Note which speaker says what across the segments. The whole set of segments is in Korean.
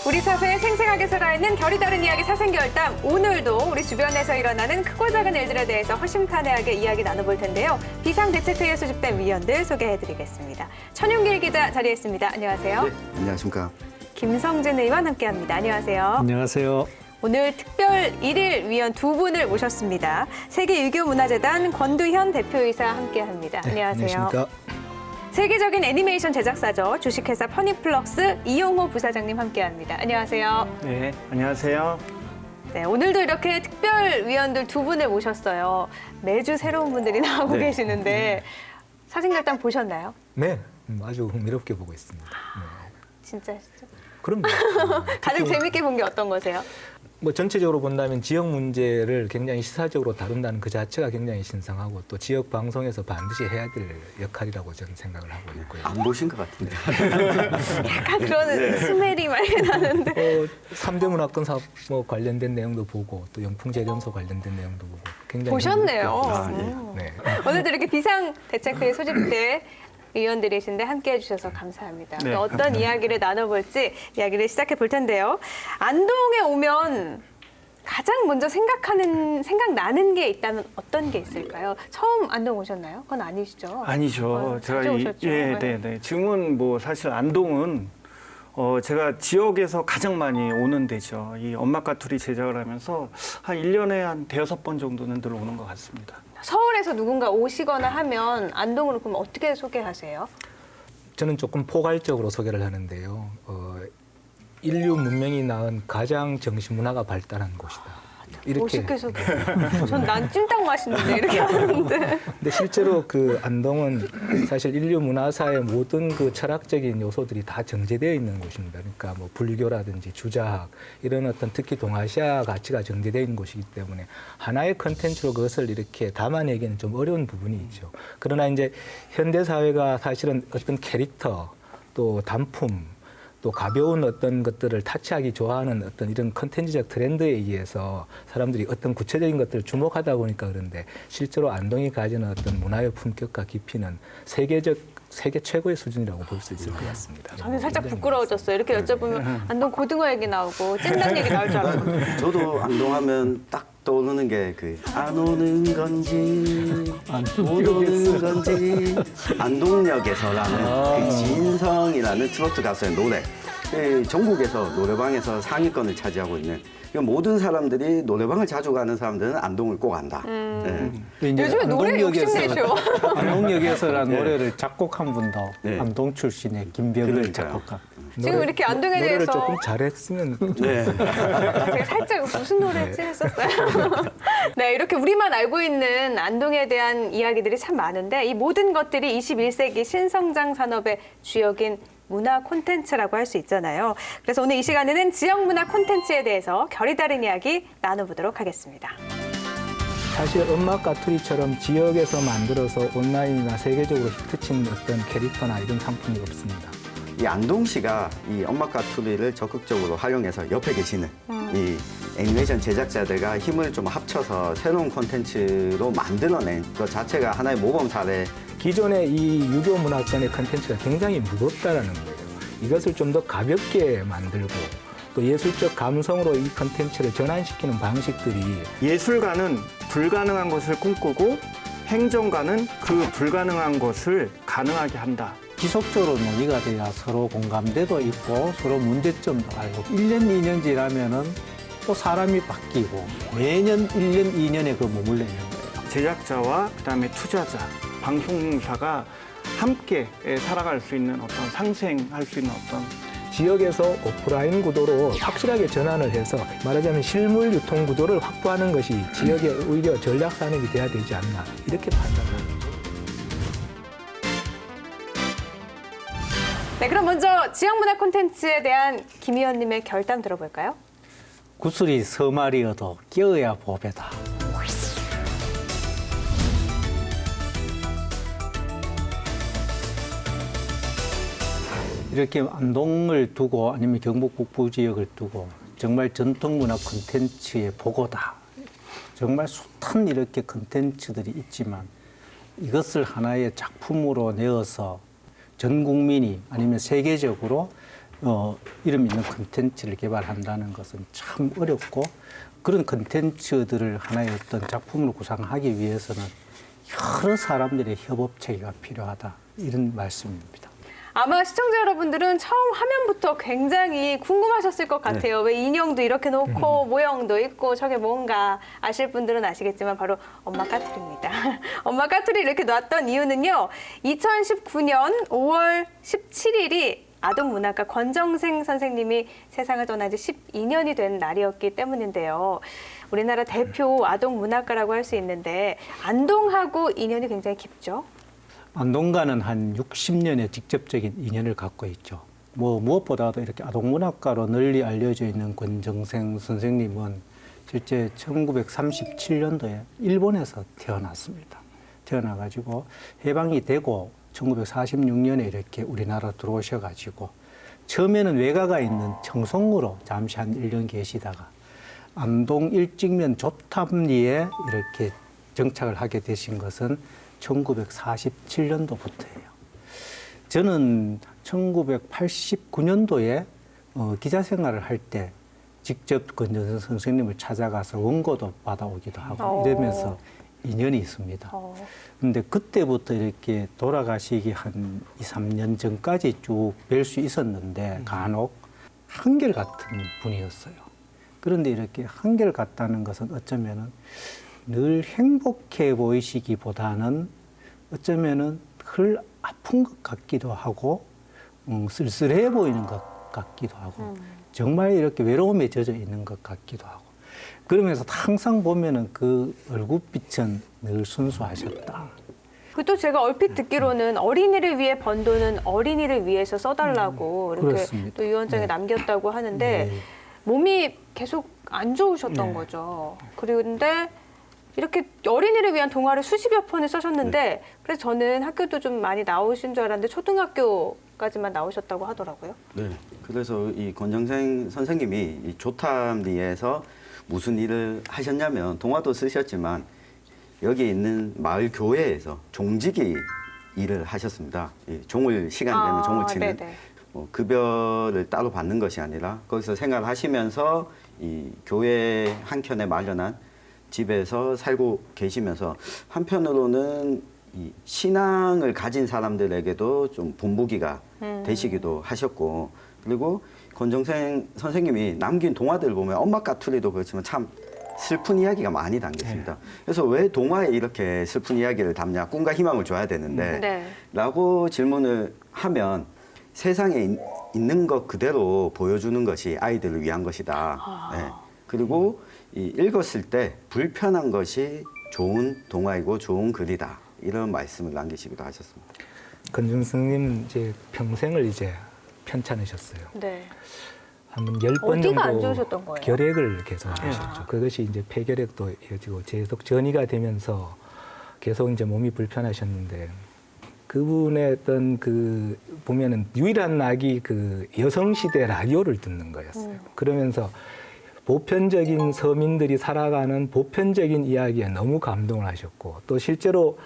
Speaker 1: 우리 사회에 생생하게 살아있는 결이 다른 이야기 사생결담. 오늘도 우리 주변에서 일어나는 크고 작은 일들에 대해서 허심탄회하게 이야기 나눠볼 텐데요. 비상대책회의에 수집된 위원들 소개해드리겠습니다. 천윤길 기자 자리했습니다. 안녕하세요.
Speaker 2: 네, 안녕하십니까.
Speaker 1: 김성진 의원 함께합니다. 안녕하세요.
Speaker 3: 안녕하세요.
Speaker 1: 오늘 특별 1일 위원 두 분을 모셨습니다. 세계유교문화재단 권두현 대표이사 함께합니다. 안녕하세요.
Speaker 3: 안녕하십니까.
Speaker 1: 세계적인 애니메이션 제작사죠. 주식회사 퍼니플럭스 이용호 부사장님 함께합니다. 안녕하세요.
Speaker 4: 네, 안녕하세요.
Speaker 1: 네, 오늘도 이렇게 특별 위원들 두 분을 모셨어요. 매주 새로운 분들이 나오고
Speaker 2: 네.
Speaker 1: 계시는데 사생결단 보셨나요?
Speaker 3: 네, 아주 흥미롭게 보고 있습니다. 네.
Speaker 1: 진짜시죠?
Speaker 3: 그럼요.
Speaker 1: 가장 재밌게 본 게 어떤 거세요?
Speaker 3: 뭐 전체적으로 본다면 지역 문제를 굉장히 시사적으로 다룬다는 그 자체가 굉장히 신성하고 또 지역 방송에서 반드시 해야 될 역할이라고 저는 생각을 하고 있고요.
Speaker 2: 안 보신 것 같은데.
Speaker 1: 약간 그런 스멜이 많이 나는데.
Speaker 3: 3대 문화권 사업 뭐 관련된 내용도 보고 또 영풍재련소 관련된 내용도 보고 굉장히
Speaker 1: 보셨네요.
Speaker 3: 네.
Speaker 1: 오늘도 이렇게 비상대책회의 소집대 위원들이신데 함께해 주셔서 감사합니다.
Speaker 4: 네,
Speaker 1: 또 어떤
Speaker 4: 감사합니다.
Speaker 1: 이야기를 나눠볼지 이야기를 시작해 볼 텐데요. 안동에 오면 가장 먼저 생각나는 게 있다면 어떤 게 있을까요? 처음 안동 오셨나요? 그건 아니시죠?
Speaker 4: 아니죠.
Speaker 1: 자주 오셨죠?
Speaker 4: 네. 지금은 뭐 사실 안동은 제가 지역에서 가장 많이 오는 데죠. 이 엄마까투리 제작을 하면서 한 1년에 한 대여섯 번 정도는 늘 오는 것 같습니다.
Speaker 1: 서울에서 누군가 오시거나 하면 안동으로 그럼 어떻게 소개하세요?
Speaker 3: 저는 조금 포괄적으로 소개를 하는데요. 인류 문명이 낳은 가장 정신 문화가 발달한 곳이다.
Speaker 1: 멋있게 소개. 난 찜닭 맛있는데 이렇게 하는데.
Speaker 3: 근데 실제로 그 안동은 사실 인류 문화사의 모든 그 철학적인 요소들이 다 정제되어 있는 곳입니다. 그러니까 뭐 불교라든지 주자학 이런 어떤 특히 동아시아 가치가 정제되어 있는 곳이기 때문에 하나의 컨텐츠로 그것을 이렇게 담아내기는 좀 어려운 부분이 있죠. 그러나 이제 현대 사회가 사실은 어떤 캐릭터 또 단품 또 가벼운 어떤 것들을 타치하기 좋아하는 어떤 이런 컨텐츠적 트렌드에 의해서 사람들이 어떤 구체적인 것들을 주목하다 보니까 그런데 실제로 안동이 가지는 어떤 문화의 품격과 깊이는 세계 최고의 수준이라고 볼 수 있을 것 같습니다.
Speaker 1: 저는 살짝 부끄러워졌어요. 이렇게 여쭤보면 안동 고등어 얘기 나오고 찜닭 얘기 나올 줄 알았거든요.
Speaker 2: 저도 안동하면 딱 떠오르는 게 그 안 오는 건지 못 오는 건지 안동역에서라는 그 진성이라는 트로트 가수의 노래. 전국에서 노래방에서 상위권을 차지하고 있는 모든 사람들이 노래방을 자주 가는 사람들은 안동을 꼭 안다. 네.
Speaker 1: 요즘에 노래 욕심내셔.
Speaker 3: 네.
Speaker 5: 안동역에서라는 노래를 작곡한 분도
Speaker 2: 네.
Speaker 5: 안동 출신의 김병일
Speaker 2: 그러니까요.
Speaker 5: 작곡가.
Speaker 1: 지금 이렇게 안동에
Speaker 3: 노래를
Speaker 1: 대해서
Speaker 3: 조금 잘했으면
Speaker 2: 네.
Speaker 1: 제가 살짝 무슨 노래지 했었어요. 네, 이렇게 우리만 알고 있는 안동에 대한 이야기들이 참 많은데 이 모든 것들이 21세기 신성장 산업의 주역인 문화 콘텐츠라고 할 수 있잖아요. 그래서 오늘 이 시간에는 지역 문화 콘텐츠에 대해서 결이 다른 이야기 나눠보도록 하겠습니다.
Speaker 3: 사실 엄마 까투리처럼 지역에서 만들어서 온라인이나 세계적으로 히트친 어떤 캐릭터나 이런 상품이 없습니다.
Speaker 2: 이 안동시가 이 엄마 까투리를 적극적으로 활용해서 옆에 계시는 이 애니메이션 제작자들과 힘을 좀 합쳐서 새로운 콘텐츠로 만들어낸 그 자체가 하나의 모범 사례.
Speaker 3: 기존의 이 유교 문화권의 컨텐츠가 굉장히 무겁다라는 거예요. 이것을 좀 더 가볍게 만들고 또 예술적 감성으로 이 컨텐츠를 전환시키는 방식들이
Speaker 4: 예술가는 불가능한 것을 꿈꾸고 행정가는 그 불가능한 것을 가능하게 한다.
Speaker 5: 지속적으로 논의가 돼야 서로 공감대도 있고 서로 문제점도 알고 1년, 2년 지나면은 또 사람이 바뀌고 매년 1년, 2년에 그 머물러 있는 거예요.
Speaker 4: 제작자와 그다음에 투자자, 방송사가 함께 살아갈 수 있는 어떤 상생할 수 있는 어떤
Speaker 3: 지역에서 오프라인 구도로 확실하게 전환을 해서 말하자면 실물 유통 구도를 확보하는 것이 지역의 오히려 전략 산업이 돼야 되지 않나 이렇게 판단합니다.
Speaker 1: 네, 그럼 먼저 지역 문화 콘텐츠에 대한 김 의원님의 결단 들어볼까요?
Speaker 5: 구슬이 서말이어도 끼어야 보배다. 이렇게 안동을 두고 아니면 경북 북부 지역을 두고 정말 전통문화 콘텐츠의 보고다. 정말 숱한 이렇게 콘텐츠들이 있지만 이것을 하나의 작품으로 내어서 전 국민이 아니면 세계적으로 이름 있는 콘텐츠를 개발한다는 것은 참 어렵고 그런 콘텐츠들을 하나의 어떤 작품으로 구상하기 위해서는 여러 사람들의 협업 체계가 필요하다 이런 말씀입니다.
Speaker 1: 아마 시청자 여러분들은 처음 화면부터 굉장히 궁금하셨을 것 같아요. 왜 인형도 이렇게 놓고 모형도 있고 저게 뭔가 아실 분들은 아시겠지만 바로 엄마 까투리입니다. 엄마 까투리 이렇게 놨던 이유는요. 2019년 5월 17일이 아동문학가 권정생 선생님이 세상을 떠난 지 12년이 된 날이었기 때문인데요. 우리나라 대표 아동문학가라고 할 수 있는데 안동하고 인연이 굉장히 깊죠.
Speaker 5: 안동과는 한 60년의 직접적인 인연을 갖고 있죠. 무엇보다도 이렇게 아동문학가로 널리 알려져 있는 권정생 선생님은 실제 1937년도에 일본에서 태어났습니다. 태어나가지고 해방이 되고 1946년에 이렇게 우리나라 들어오셔가지고 처음에는 외가가 있는 청송으로 잠시 한 1년 계시다가 안동 일직면 조탐리에 이렇게 정착을 하게 되신 것은 1947년도부터예요. 저는 1989년도에 기자 생활을 할 때 직접 권정생 선생님을 찾아가서 원고도 받아오기도 하고 이러면서 인연이 있습니다. 그런데 그때부터 이렇게 돌아가시기 한 2, 3년 전까지 쭉 뵐 수 있었는데 간혹 한결같은 분이었어요. 그런데 이렇게 한결같다는 것은 어쩌면은 늘 행복해 보이시기보다는 어쩌면은 덜 아픈 것 같기도 하고 쓸쓸해 보이는 것 같기도 하고 정말 이렇게 외로움에 젖어 있는 것 같기도 하고 그러면서 항상 보면은 그 얼굴빛은 늘 순수하셨다.
Speaker 1: 또 제가 얼핏 듣기로는 어린이를 위해 번 돈은 어린이를 위해서 써달라고 이렇게
Speaker 5: 그렇습니다.
Speaker 1: 또 유언장에 남겼다고 하는데 몸이 계속 안 좋으셨던 거죠. 그런데 이렇게 어린이를 위한 동화를 수십여 편을 쓰셨는데 그래서 저는 학교도 좀 많이 나오신 줄 알았는데 초등학교까지만 나오셨다고 하더라고요.
Speaker 2: 네. 그래서 이 권정생 선생님이 이 조탐리에서 무슨 일을 하셨냐면 동화도 쓰셨지만 여기 있는 마을 교회에서 종지기 일을 하셨습니다. 이 종을 시간 되면 종을 치는 급여를 따로 받는 것이 아니라 거기서 생활하시면서 이 교회 한켠에 마련한 집에서 살고 계시면서 한편으로는 이 신앙을 가진 사람들에게도 좀 본보기가 되시기도 하셨고 그리고 권정생 선생님이 남긴 동화들을 보면 엄마 까투리도 그렇지만 참 슬픈 이야기가 많이 담겨 있습니다. 그래서 왜 동화에 이렇게 슬픈 이야기를 담냐? 꿈과 희망을 줘야 되는데 라고 질문을 하면 세상에 있는 것 그대로 보여주는 것이 아이들을 위한 것이다. 네. 그리고 읽었을 때 불편한 것이 좋은 동화이고 좋은 글이다. 이런 말씀을 남기시기도 하셨습니다.
Speaker 3: 권정생님 이제 평생을 이제 편찮으셨어요.
Speaker 1: 네.
Speaker 3: 한 10번
Speaker 1: 어디가 안
Speaker 3: 정도
Speaker 1: 좋으셨던 거예요?
Speaker 3: 결핵을 계속 하셨죠. 그것이 이제 폐결핵도 이어지고 계속 전이가 되면서 계속 이제 몸이 불편하셨는데 그분의 어떤 그 보면은 유일한 낙이 그 여성시대 라디오를 듣는 거였어요. 그러면서 보편적인 서민들이 살아가는 보편적인 이야기에 너무 감동을 하셨고 또 실제로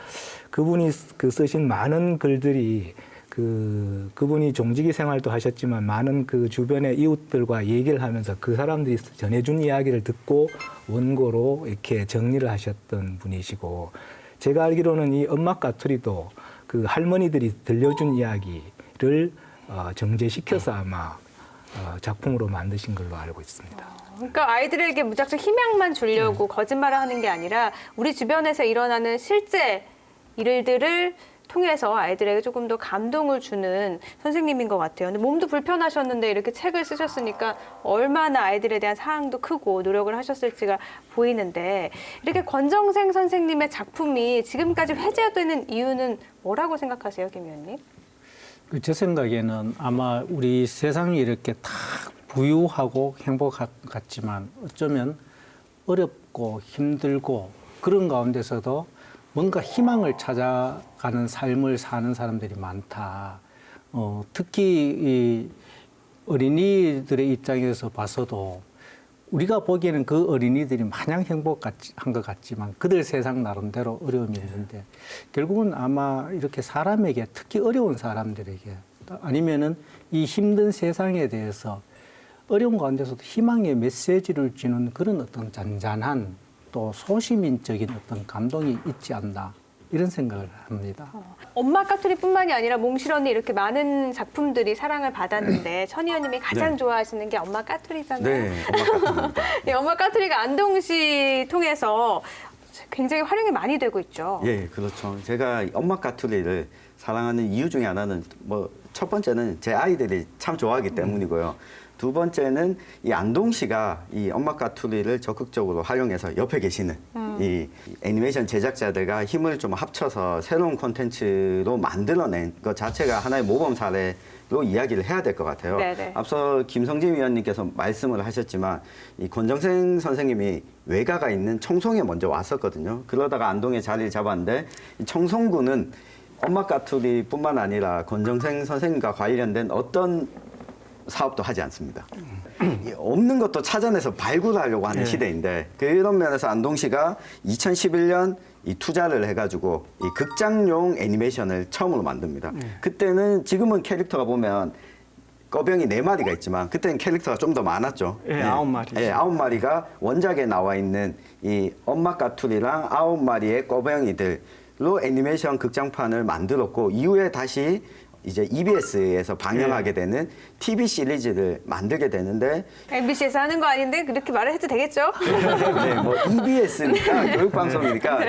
Speaker 3: 그분이 그 쓰신 많은 글들이 그분이 종지기 생활도 하셨지만 많은 그 주변의 이웃들과 얘기를 하면서 그 사람들이 전해준 이야기를 듣고 원고로 이렇게 정리를 하셨던 분이시고 제가 알기로는 이 엄마 까투리도 그 할머니들이 들려준 이야기를 정제시켜서 아마 작품으로 만드신 걸로 알고 있습니다.
Speaker 1: 그러니까 아이들에게 무작정 희망만 주려고 거짓말을 하는 게 아니라 우리 주변에서 일어나는 실제 일들을 통해서 아이들에게 조금 더 감동을 주는 선생님인 것 같아요. 근데 몸도 불편하셨는데 이렇게 책을 쓰셨으니까 얼마나 아이들에 대한 사랑도 크고 노력을 하셨을지가 보이는데 이렇게 권정생 선생님의 작품이 지금까지 회자되는 이유는 뭐라고 생각하세요, 김 의원님?
Speaker 5: 제 생각에는 아마 우리 세상이 이렇게 다 부유하고 행복같지만 어쩌면 어렵고 힘들고 그런 가운데서도 뭔가 희망을 찾아가는 삶을 사는 사람들이 많다. 특히 이 어린이들의 입장에서 봐서도 우리가 보기에는 그 어린이들이 마냥 행복한 것 같지만 그들 세상 나름대로 어려움이 있는데 결국은 아마 이렇게 사람에게 특히 어려운 사람들에게 아니면은 이 힘든 세상에 대해서 어려운 가운데서도 희망의 메시지를 주는 그런 어떤 잔잔한 또 소시민적인 어떤 감동이 있지 않나 이런 생각을 합니다.
Speaker 1: 엄마 까투리뿐만이 아니라 몽실언니 이렇게 많은 작품들이 사랑을 받았는데 천 의원님이 가장
Speaker 2: 네.
Speaker 1: 좋아하시는 게 엄마 까투리잖아요.
Speaker 2: 네, 엄마 까투리입니다.
Speaker 1: 네, 엄마 까투리가 안동시 통해서 굉장히 활용이 많이 되고 있죠.
Speaker 2: 예, 그렇죠. 제가 이 엄마 까투리를 사랑하는 이유 중에 하나는 뭐 첫 번째는 제 아이들이 참 좋아하기 때문이고요. 두 번째는 이 안동시가 이 엄마 까투리를 적극적으로 활용해서 옆에 계시는 이 애니메이션 제작자들과 힘을 좀 합쳐서 새로운 콘텐츠로 만들어낸 것 자체가 하나의 모범 사례로 이야기를 해야 될 것 같아요.
Speaker 1: 네네.
Speaker 2: 앞서 김성진 위원님께서 말씀을 하셨지만 이 권정생 선생님이 외가가 있는 청송에 먼저 왔었거든요. 그러다가 안동에 자리를 잡았는데 이 청송구는 엄마 까투리뿐만 아니라 권정생 선생님과 관련된 어떤 사업도 하지 않습니다. 이 없는 것도 찾아내서 발굴하려고 하는 시대인데 그런 면에서 안동시가 2011년 이 투자를 해가지고 이 극장용 애니메이션을 처음으로 만듭니다. 그때는 지금은 캐릭터가 보면 꺼병이 4마리가 있지만 그때는 캐릭터가 좀 더 많았죠.
Speaker 4: 예, 9마리.
Speaker 2: 예, 9마리가 원작에 나와 있는 이 엄마 까투리랑 9마리의 꺼병이들로 애니메이션 극장판을 만들었고 이후에 다시 이제 EBS에서 방영하게 되는 TV 시리즈를 만들게 되는데
Speaker 1: MBC에서 하는 거 아닌데 그렇게 말을 해도 되겠죠?
Speaker 2: 네, 뭐 EBS니까 교육방송이니까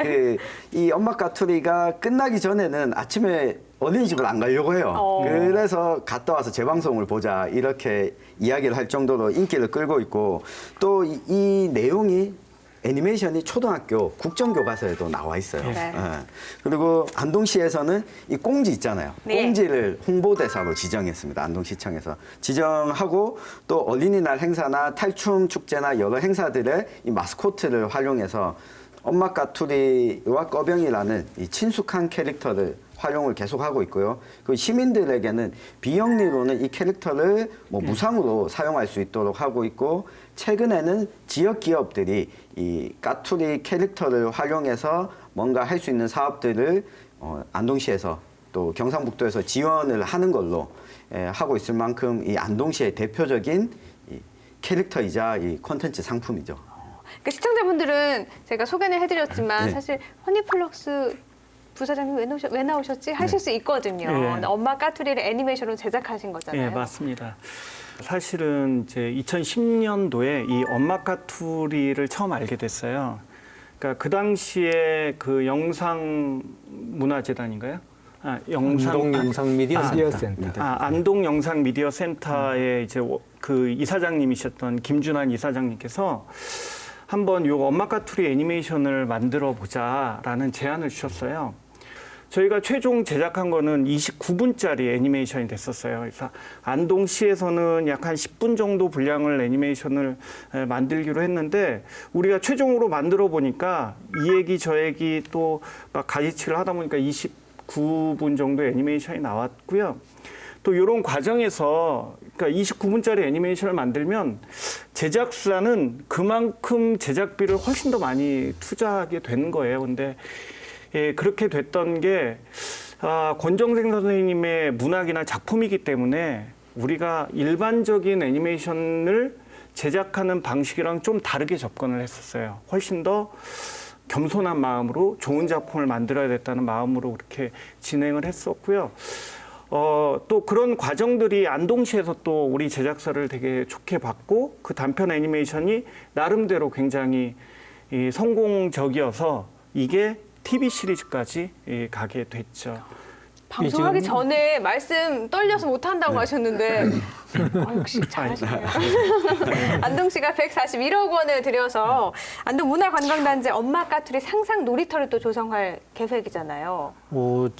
Speaker 2: 이 엄마 까투리가 끝나기 전에는 아침에 어린이집을 안 가려고 해요. 그래서 갔다 와서 재방송을 보자 이렇게 이야기를 할 정도로 인기를 끌고 있고 또 이 내용이 애니메이션이 초등학교 국정교과서에도 나와 있어요.
Speaker 1: 네.
Speaker 2: 예. 그리고 안동시에서는 이 꽁지 있잖아요.
Speaker 1: 네.
Speaker 2: 꽁지를 홍보대사로 지정했습니다. 안동시청에서. 지정하고 또 어린이날 행사나 탈춤 축제나 여러 행사들의 이 마스코트를 활용해서 엄마 까투리와 꺼병이라는 이 친숙한 캐릭터를 활용을 계속하고 있고요. 그 시민들에게는 비영리로는 이 캐릭터를 뭐 무상으로 사용할 수 있도록 하고 있고 최근에는 지역 기업들이 이 까투리 캐릭터를 활용해서 뭔가 할 수 있는 사업들을 안동시에서 또 경상북도에서 지원을 하는 걸로 하고 있을 만큼 이 안동시의 대표적인 이 캐릭터이자 이 콘텐츠 상품이죠.
Speaker 1: 그 시청자분들은 제가 소개는 해드렸지만
Speaker 2: 네.
Speaker 1: 사실 허니플럭스 부사장님 왜 나오셨지 하실 수 있거든요.
Speaker 4: 예.
Speaker 1: 근데 엄마 까투리를 애니메이션으로 제작하신 거잖아요.
Speaker 4: 예, 맞습니다. 사실은 이제 2010년도에 이 엄마 까투리를 처음 알게 됐어요. 그러니까 그 당시에 그 영상문화재단인가요?
Speaker 5: 안동 영상 미디어
Speaker 3: 센터.
Speaker 4: 안동 영상 미디어 센터의 이제 그 이사장님이셨던 김준환 이사장님께서 한번 요 엄마 까투리 애니메이션을 만들어 보자라는 제안을 주셨어요. 저희가 최종 제작한 거는 29분짜리 애니메이션이 됐었어요. 그래서 안동시에서는 약 한 10분 정도 분량을 애니메이션을 만들기로 했는데 우리가 최종으로 만들어 보니까 이 얘기 저 얘기 또 막 가지치기를 하다 보니까 29분 정도 애니메이션이 나왔고요. 또 이런 과정에서 그러니까 29분짜리 애니메이션을 만들면 제작사는 그만큼 제작비를 훨씬 더 많이 투자하게 되는 거예요. 근데 예, 그렇게 됐던 게 권정생 선생님의 문학이나 작품이기 때문에 우리가 일반적인 애니메이션을 제작하는 방식이랑 좀 다르게 접근을 했었어요. 훨씬 더 겸손한 마음으로 좋은 작품을 만들어야 됐다는 마음으로 그렇게 진행을 했었고요. 또 그런 과정들이 안동시에서 또 우리 제작사를 되게 좋게 봤고 그 단편 애니메이션이 나름대로 굉장히 성공적이어서 이게 TV 시리즈까지 가게 됐죠.
Speaker 1: 방송하기 전에 말씀 떨려서 못한다고 하셨는데 역시 잘하시네요. 안동시가 141억 원을 들여서 안동 문화관광단지 엄마 까투리 상상 놀이터를 또 조성할 계획이잖아요.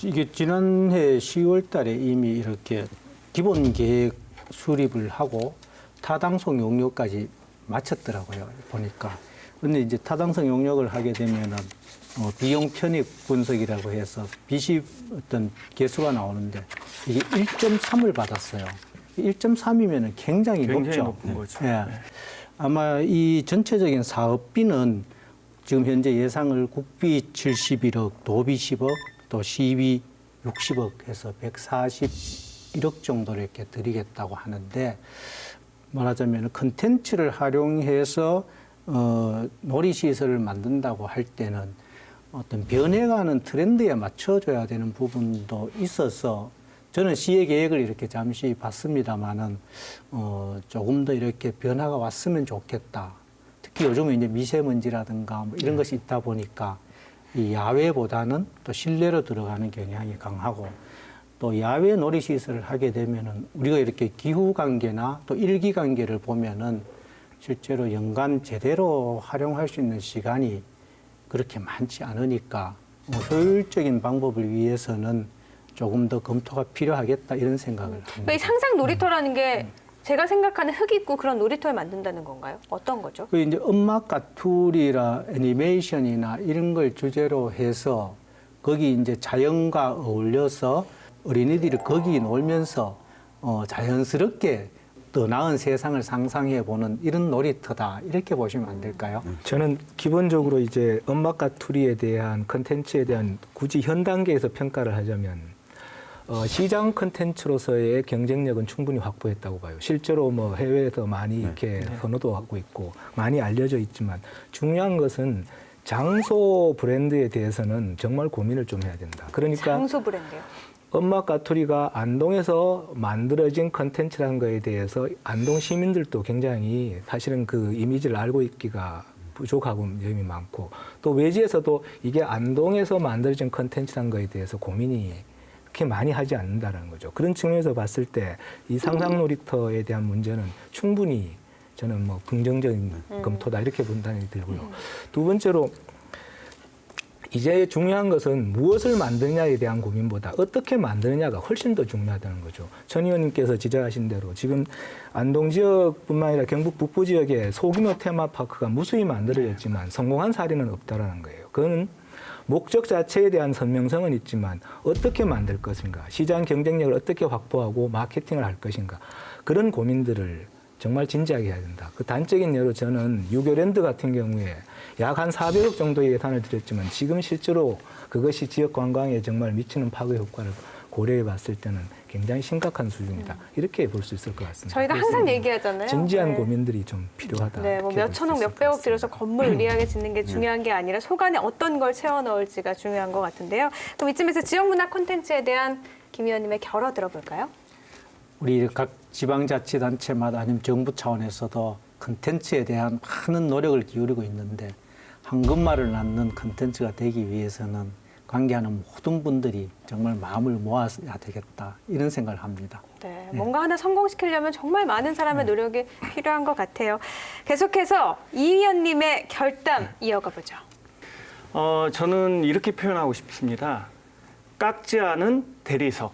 Speaker 5: 이게 지난해 10월 달에 이미 이렇게 기본 계획 수립을 하고 타당성 용역까지 마쳤더라고요. 보니까. 근데 이제 타당성 용역을 하게 되면은 비용 편익 분석이라고 해서 빚이 어떤 개수가 나오는데 이게 1.3을 받았어요. 1.3이면 굉장히 높죠.
Speaker 4: 높은 거죠.
Speaker 5: 예. 아마 이 전체적인 사업비는 지금 현재 예상을 국비 71억, 도비 10억, 또 시비 60억 해서 140 1억 정도를 이렇게 드리겠다고 하는데 말하자면 컨텐츠를 활용해서 놀이시설을 만든다고 할 때는 어떤 변해가는 트렌드에 맞춰줘야 되는 부분도 있어서 저는 시의 계획을 이렇게 잠시 봤습니다만은 조금 더 이렇게 변화가 왔으면 좋겠다. 특히 요즘은 이제 미세먼지라든가 뭐 이런 것이 있다 보니까 이 야외보다는 또 실내로 들어가는 경향이 강하고 또 야외 놀이시설을 하게 되면은 우리가 이렇게 기후 관계나 또 일기 관계를 보면은 실제로 연간 제대로 활용할 수 있는 시간이 그렇게 많지 않으니까 효율적인 방법을 위해서는 조금 더 검토가 필요하겠다 이런 생각을 합니다.
Speaker 1: 그러니까 이 상상 놀이터라는 게 제가 생각하는 흙 있고 그런 놀이터를 만든다는 건가요? 어떤 거죠?
Speaker 5: 그 이제 음악 가투리나 애니메이션이나 이런 걸 주제로 해서 거기 이제 자연과 어울려서 어린이들이 거기 놀면서 자연스럽게 더 나은 세상을 상상해 보는 이런 놀이터다 이렇게 보시면 안 될까요?
Speaker 3: 저는 기본적으로 이제 음악과 투리에 대한 컨텐츠에 대한 굳이 현 단계에서 평가를 하자면 시장 컨텐츠로서의 경쟁력은 충분히 확보했다고 봐요. 실제로 뭐 해외에서 많이 이렇게 선호도 하고 있고 많이 알려져 있지만 중요한 것은 장소 브랜드에 대해서는 정말 고민을 좀 해야 된다. 그러니까
Speaker 1: 장소 브랜드요.
Speaker 3: 음악 가투리가 안동에서 만들어진 컨텐츠라는 거에 대해서 안동 시민들도 굉장히 사실은 그 이미지를 알고 있기가 부족하고 점이 많고 또 외지에서도 이게 안동에서 만들어진 컨텐츠라는 거에 대해서 고민이 그렇게 많이 하지 않는다는 거죠. 그런 측면에서 봤을 때 이 상상 놀이터에 대한 문제는 충분히 저는 뭐 긍정적인 검토다 이렇게 판단이 들고요. 두 번째로 이제 중요한 것은 무엇을 만드느냐에 대한 고민보다 어떻게 만드느냐가 훨씬 더 중요하다는 거죠. 천 의원님께서 지적하신 대로 지금 안동 지역뿐만 아니라 경북 북부 지역에 소규모 테마파크가 무수히 만들어졌지만 성공한 사례는 없다라는 거예요. 그건 목적 자체에 대한 선명성은 있지만 어떻게 만들 것인가, 시장 경쟁력을 어떻게 확보하고 마케팅을 할 것인가 그런 고민들을 정말 진지하게 해야 된다. 그 단적인 예로 저는 유교랜드 같은 경우에 약 한 400억 정도의 예산을 들였지만 지금 실제로 그것이 지역 관광에 정말 미치는 파괴 효과를 고려해 봤을 때는 굉장히 심각한 수준이다. 이렇게 볼 수 있을 것 같습니다.
Speaker 1: 저희가 항상 얘기하잖아요.
Speaker 3: 진지한
Speaker 1: 네.
Speaker 3: 고민들이 좀 필요하다.
Speaker 1: 네, 뭐
Speaker 3: 이렇게
Speaker 1: 몇
Speaker 3: 볼수
Speaker 1: 천억,
Speaker 3: 있을
Speaker 1: 몇
Speaker 3: 것
Speaker 1: 백억
Speaker 3: 같습니다.
Speaker 1: 들여서 건물 의리하게 짓는 게 중요한 게 아니라 속안에 어떤 걸 채워 넣을지가 중요한 것 같은데요. 그럼 이쯤에서 지역문화 콘텐츠에 대한 김 의원님의 결어 들어볼까요?
Speaker 5: 우리 각 지방자치단체마다 아니면 정부 차원에서도 컨텐츠에 대한 많은 노력을 기울이고 있는데 황금말을 낳는 컨텐츠가 되기 위해서는 관계하는 모든 분들이 정말 마음을 모아야 되겠다 이런 생각을 합니다.
Speaker 1: 네, 뭔가 하나 성공시키려면 정말 많은 사람의 노력이 필요한 것 같아요. 계속해서 이 의원님의 결담 이어가 보죠.
Speaker 4: 저는 이렇게 표현하고 싶습니다. 깎지 않은 대리석.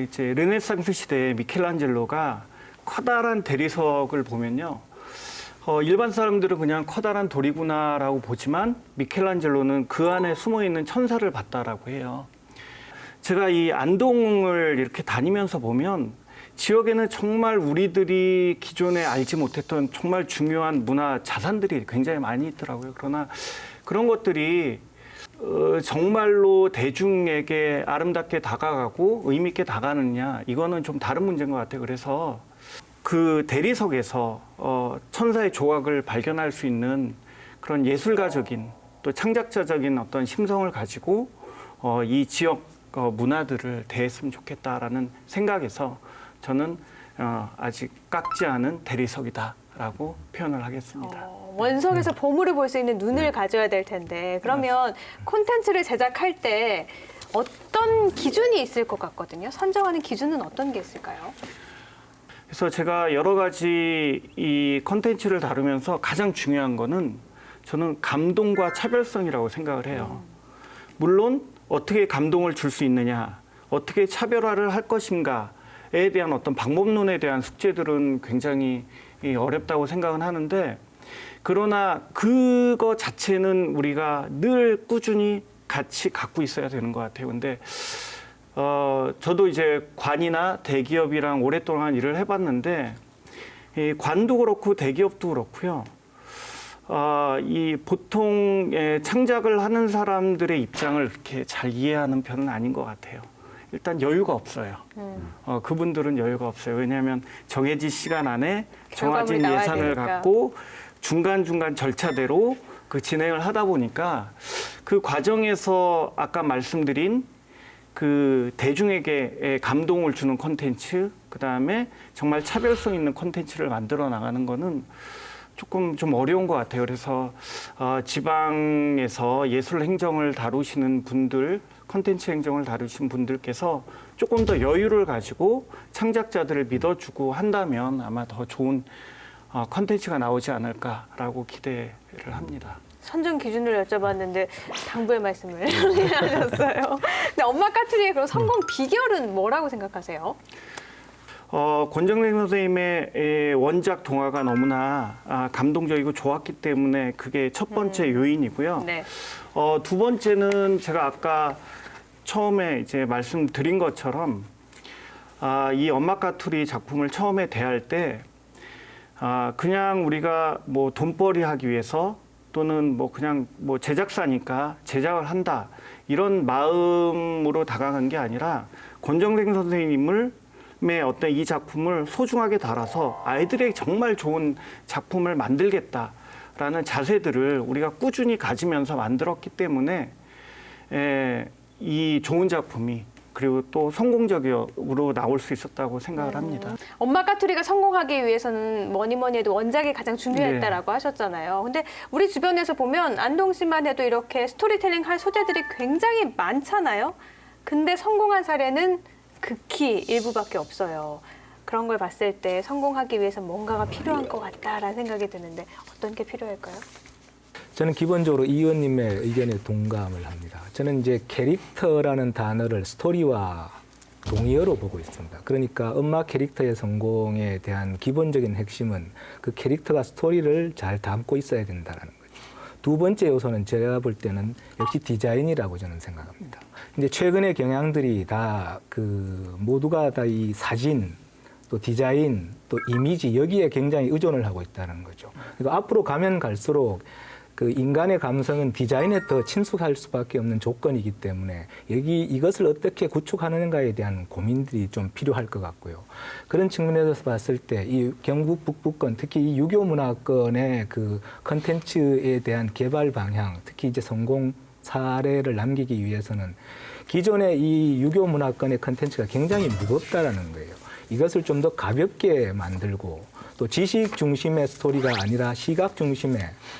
Speaker 4: 이제 르네상스 시대에 미켈란젤로가 커다란 대리석을 보면요. 일반 사람들은 그냥 커다란 돌이구나라고 보지만 미켈란젤로는 그 안에 숨어 있는 천사를 봤다라고 해요. 제가 이 안동을 이렇게 다니면서 보면 지역에는 정말 우리들이 기존에 알지 못했던 정말 중요한 문화 자산들이 굉장히 많이 있더라고요. 그러나 그런 것들이 정말로 대중에게 아름답게 다가가고 의미 있게 다가가느냐 이거는 좀 다른 문제인 것 같아요. 그래서 그 대리석에서 천사의 조각을 발견할 수 있는 그런 예술가적인 또 창작자적인 어떤 심성을 가지고 이 지역 문화들을 대했으면 좋겠다라는 생각에서 저는 아직 깎지 않은 대리석이다라고 표현을 하겠습니다.
Speaker 1: 원석에서 보물을 볼 수 있는 눈을 가져야 될 텐데 그러면 콘텐츠를 제작할 때 어떤 기준이 있을 것 같거든요. 선정하는 기준은 어떤 게 있을까요?
Speaker 4: 그래서 제가 여러 가지 이 콘텐츠를 다루면서 가장 중요한 거는 저는 감동과 차별성이라고 생각을 해요. 물론 어떻게 감동을 줄 수 있느냐, 어떻게 차별화를 할 것인가에 대한 어떤 방법론에 대한 숙제들은 굉장히 어렵다고 생각은 하는데 그러나 그거 자체는 우리가 늘 꾸준히 같이 갖고 있어야 되는 것 같아요. 근데 저도 이제 관이나 대기업이랑 오랫동안 일을 해봤는데 이 관도 그렇고 대기업도 그렇고요. 이 보통 창작을 하는 사람들의 입장을 그렇게 잘 이해하는 편은 아닌 것 같아요. 일단 여유가 없어요. 그분들은 여유가 없어요. 왜냐하면 정해진 시간 안에 정해진
Speaker 1: 결과물이 나와야
Speaker 4: 예산을
Speaker 1: 되니까.
Speaker 4: 갖고 중간중간 절차대로 그 진행을 하다 보니까 그 과정에서 아까 말씀드린 그 대중에게 감동을 주는 콘텐츠, 그다음에 정말 차별성 있는 콘텐츠를 만들어 나가는 거는 조금 좀 어려운 것 같아요. 그래서 지방에서 예술 행정을 다루시는 분들, 콘텐츠 행정을 다루시는 분들께서 조금 더 여유를 가지고 창작자들을 믿어주고 한다면 아마 더 좋은 콘텐츠가 나오지 않을까라고 기대를 합니다.
Speaker 1: 선정 기준을 여쭤봤는데 당부의 말씀을 하셨어요. 근데 엄마 까투리의 그런 성공 비결은 뭐라고 생각하세요?
Speaker 4: 권정래 선생님의 원작 동화가 너무나 감동적이고 좋았기 때문에 그게 첫 번째 요인이고요.
Speaker 1: 네.
Speaker 4: 두 번째는 제가 아까 처음에 이제 말씀드린 것처럼 이 엄마 까투리 작품을 처음에 대할 때 그냥 우리가 뭐 돈벌이 하기 위해서 또는 뭐 그냥 뭐 제작사니까 제작을 한다 이런 마음으로 다가간 게 아니라 권정래 선생님의 어떤 이 작품을 소중하게 달아서 아이들에게 정말 좋은 작품을 만들겠다라는 자세들을 우리가 꾸준히 가지면서 만들었기 때문에 이 좋은 작품이 그리고 또 성공적으로 나올 수 있었다고 생각을 합니다.
Speaker 1: 엄마 까투리가 성공하기 위해서는 뭐니 해도 원작이 가장 중요했다라고 하셨잖아요. 근데 우리 주변에서 보면 안동 씨만 해도 이렇게 스토리텔링 할 소재들이 굉장히 많잖아요. 근데 성공한 사례는 극히 일부밖에 없어요. 그런 걸 봤을 때 성공하기 위해서 뭔가가 필요한 것 같다라는 생각이 드는데 어떤 게 필요할까요?
Speaker 3: 저는 기본적으로 이 의원님의 의견에 동감을 합니다. 저는 이제 캐릭터라는 단어를 스토리와 동의어로 보고 있습니다. 그러니까 엄마 캐릭터의 성공에 대한 기본적인 핵심은 그 캐릭터가 스토리를 잘 담고 있어야 된다는 거죠. 두 번째 요소는 제가 볼 때는 역시 디자인이라고 저는 생각합니다. 이제 최근의 경향들이 다 모두가 다 이 사진, 또 디자인, 또 이미지 여기에 굉장히 의존을 하고 있다는 거죠. 그러니까 앞으로 가면 갈수록 그 인간의 감성은 디자인에 더 친숙할 수밖에 없는 조건이기 때문에 이것을 어떻게 구축하는가에 대한 고민들이 좀 필요할 것 같고요. 그런 측면에서 봤을 때 이 경북 북부권, 특히 이 유교 문화권의 그 컨텐츠에 대한 개발 방향, 특히 이제 성공 사례를 남기기 위해서는 기존의 이 유교 문화권의 컨텐츠가 굉장히 무겁다라는 거예요. 이것을 좀 더 가볍게 만들고 또 지식 중심의 스토리가 아니라 시각 중심의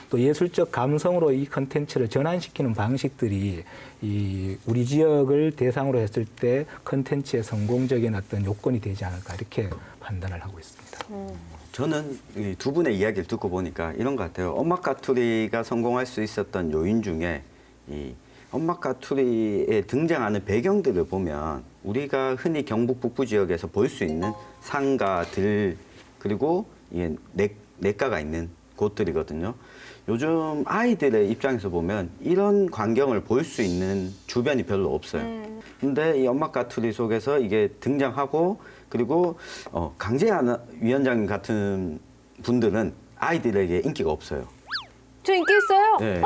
Speaker 3: 또 예술적 감성으로 이 컨텐츠를 전환시키는 방식들이 이 우리 지역을 대상으로 했을 때 컨텐츠의 성공적인 어떤 요건이 되지 않을까 이렇게 판단을 하고 있습니다.
Speaker 2: 저는 이 두 분의 이야기를 듣고 보니까 이런 것 같아요. 엄마 까투리가 성공할 수 있었던 요인 중에 이 엄마 까투리에 등장하는 배경들을 보면 우리가 흔히 경북 북부 지역에서 볼 수 있는 상가들 그리고 이게 냇가가 있는 곳들이거든요. 요즘 아이들의 입장에서 보면 이런 광경을 볼 수 있는 주변이 별로 없어요. 근데 이 엄마 까투리 속에서 이게 등장하고 그리고 강재한 위원장님 같은 분들은 아이들에게 인기가 없어요.
Speaker 1: 저 인기 있어요.
Speaker 2: 네.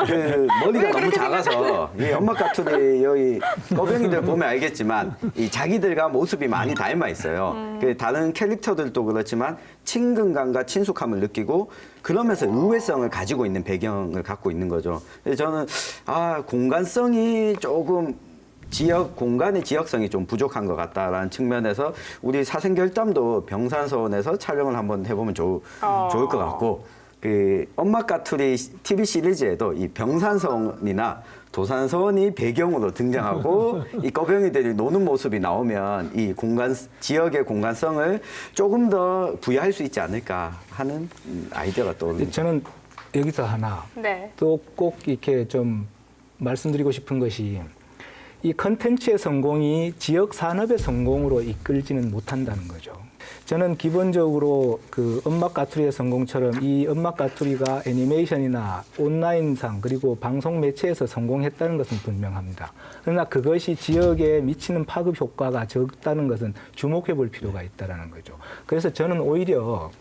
Speaker 2: 그 머리가 너무 작아서 이 엄마 까투리 여기 꺼병이들 보면 알겠지만 이 자기들과 모습이 많이 닮아 있어요. 그 다른 캐릭터들도 그렇지만 친근감과 친숙함을 느끼고 그러면서 의외성을 가지고 있는 배경을 갖고 있는 거죠. 그래서 저는 공간성이 조금 공간의 지역성이 좀 부족한 것 같다라는 측면에서 우리 사생결담도 병산서원에서 촬영을 한번 해보면 좋을 것 같고 그 엄마 까투리 TV 시리즈에도 이 병산서원이나 도산서원이 배경으로 등장하고 이 꺼병이들이 노는 모습이 나오면 이 지역의 공간성을 조금 더 부여할 수 있지 않을까 하는 아이디어가 떠오릅니다.
Speaker 3: 저는 여기서 하나
Speaker 1: 네.
Speaker 3: 또 꼭 이렇게 좀 말씀드리고 싶은 것이 이 컨텐츠의 성공이 지역 산업의 성공으로 이끌지는 못한다는 거죠. 저는 기본적으로 그 엄마 까투리의 성공처럼 이 엄마 까투리가 애니메이션이나 온라인상 그리고 방송 매체에서 성공했다는 것은 분명합니다. 그러나 그것이 지역에 미치는 파급 효과가 적다는 것은 주목해 볼 필요가 있다는 거죠. 그래서 저는 오히려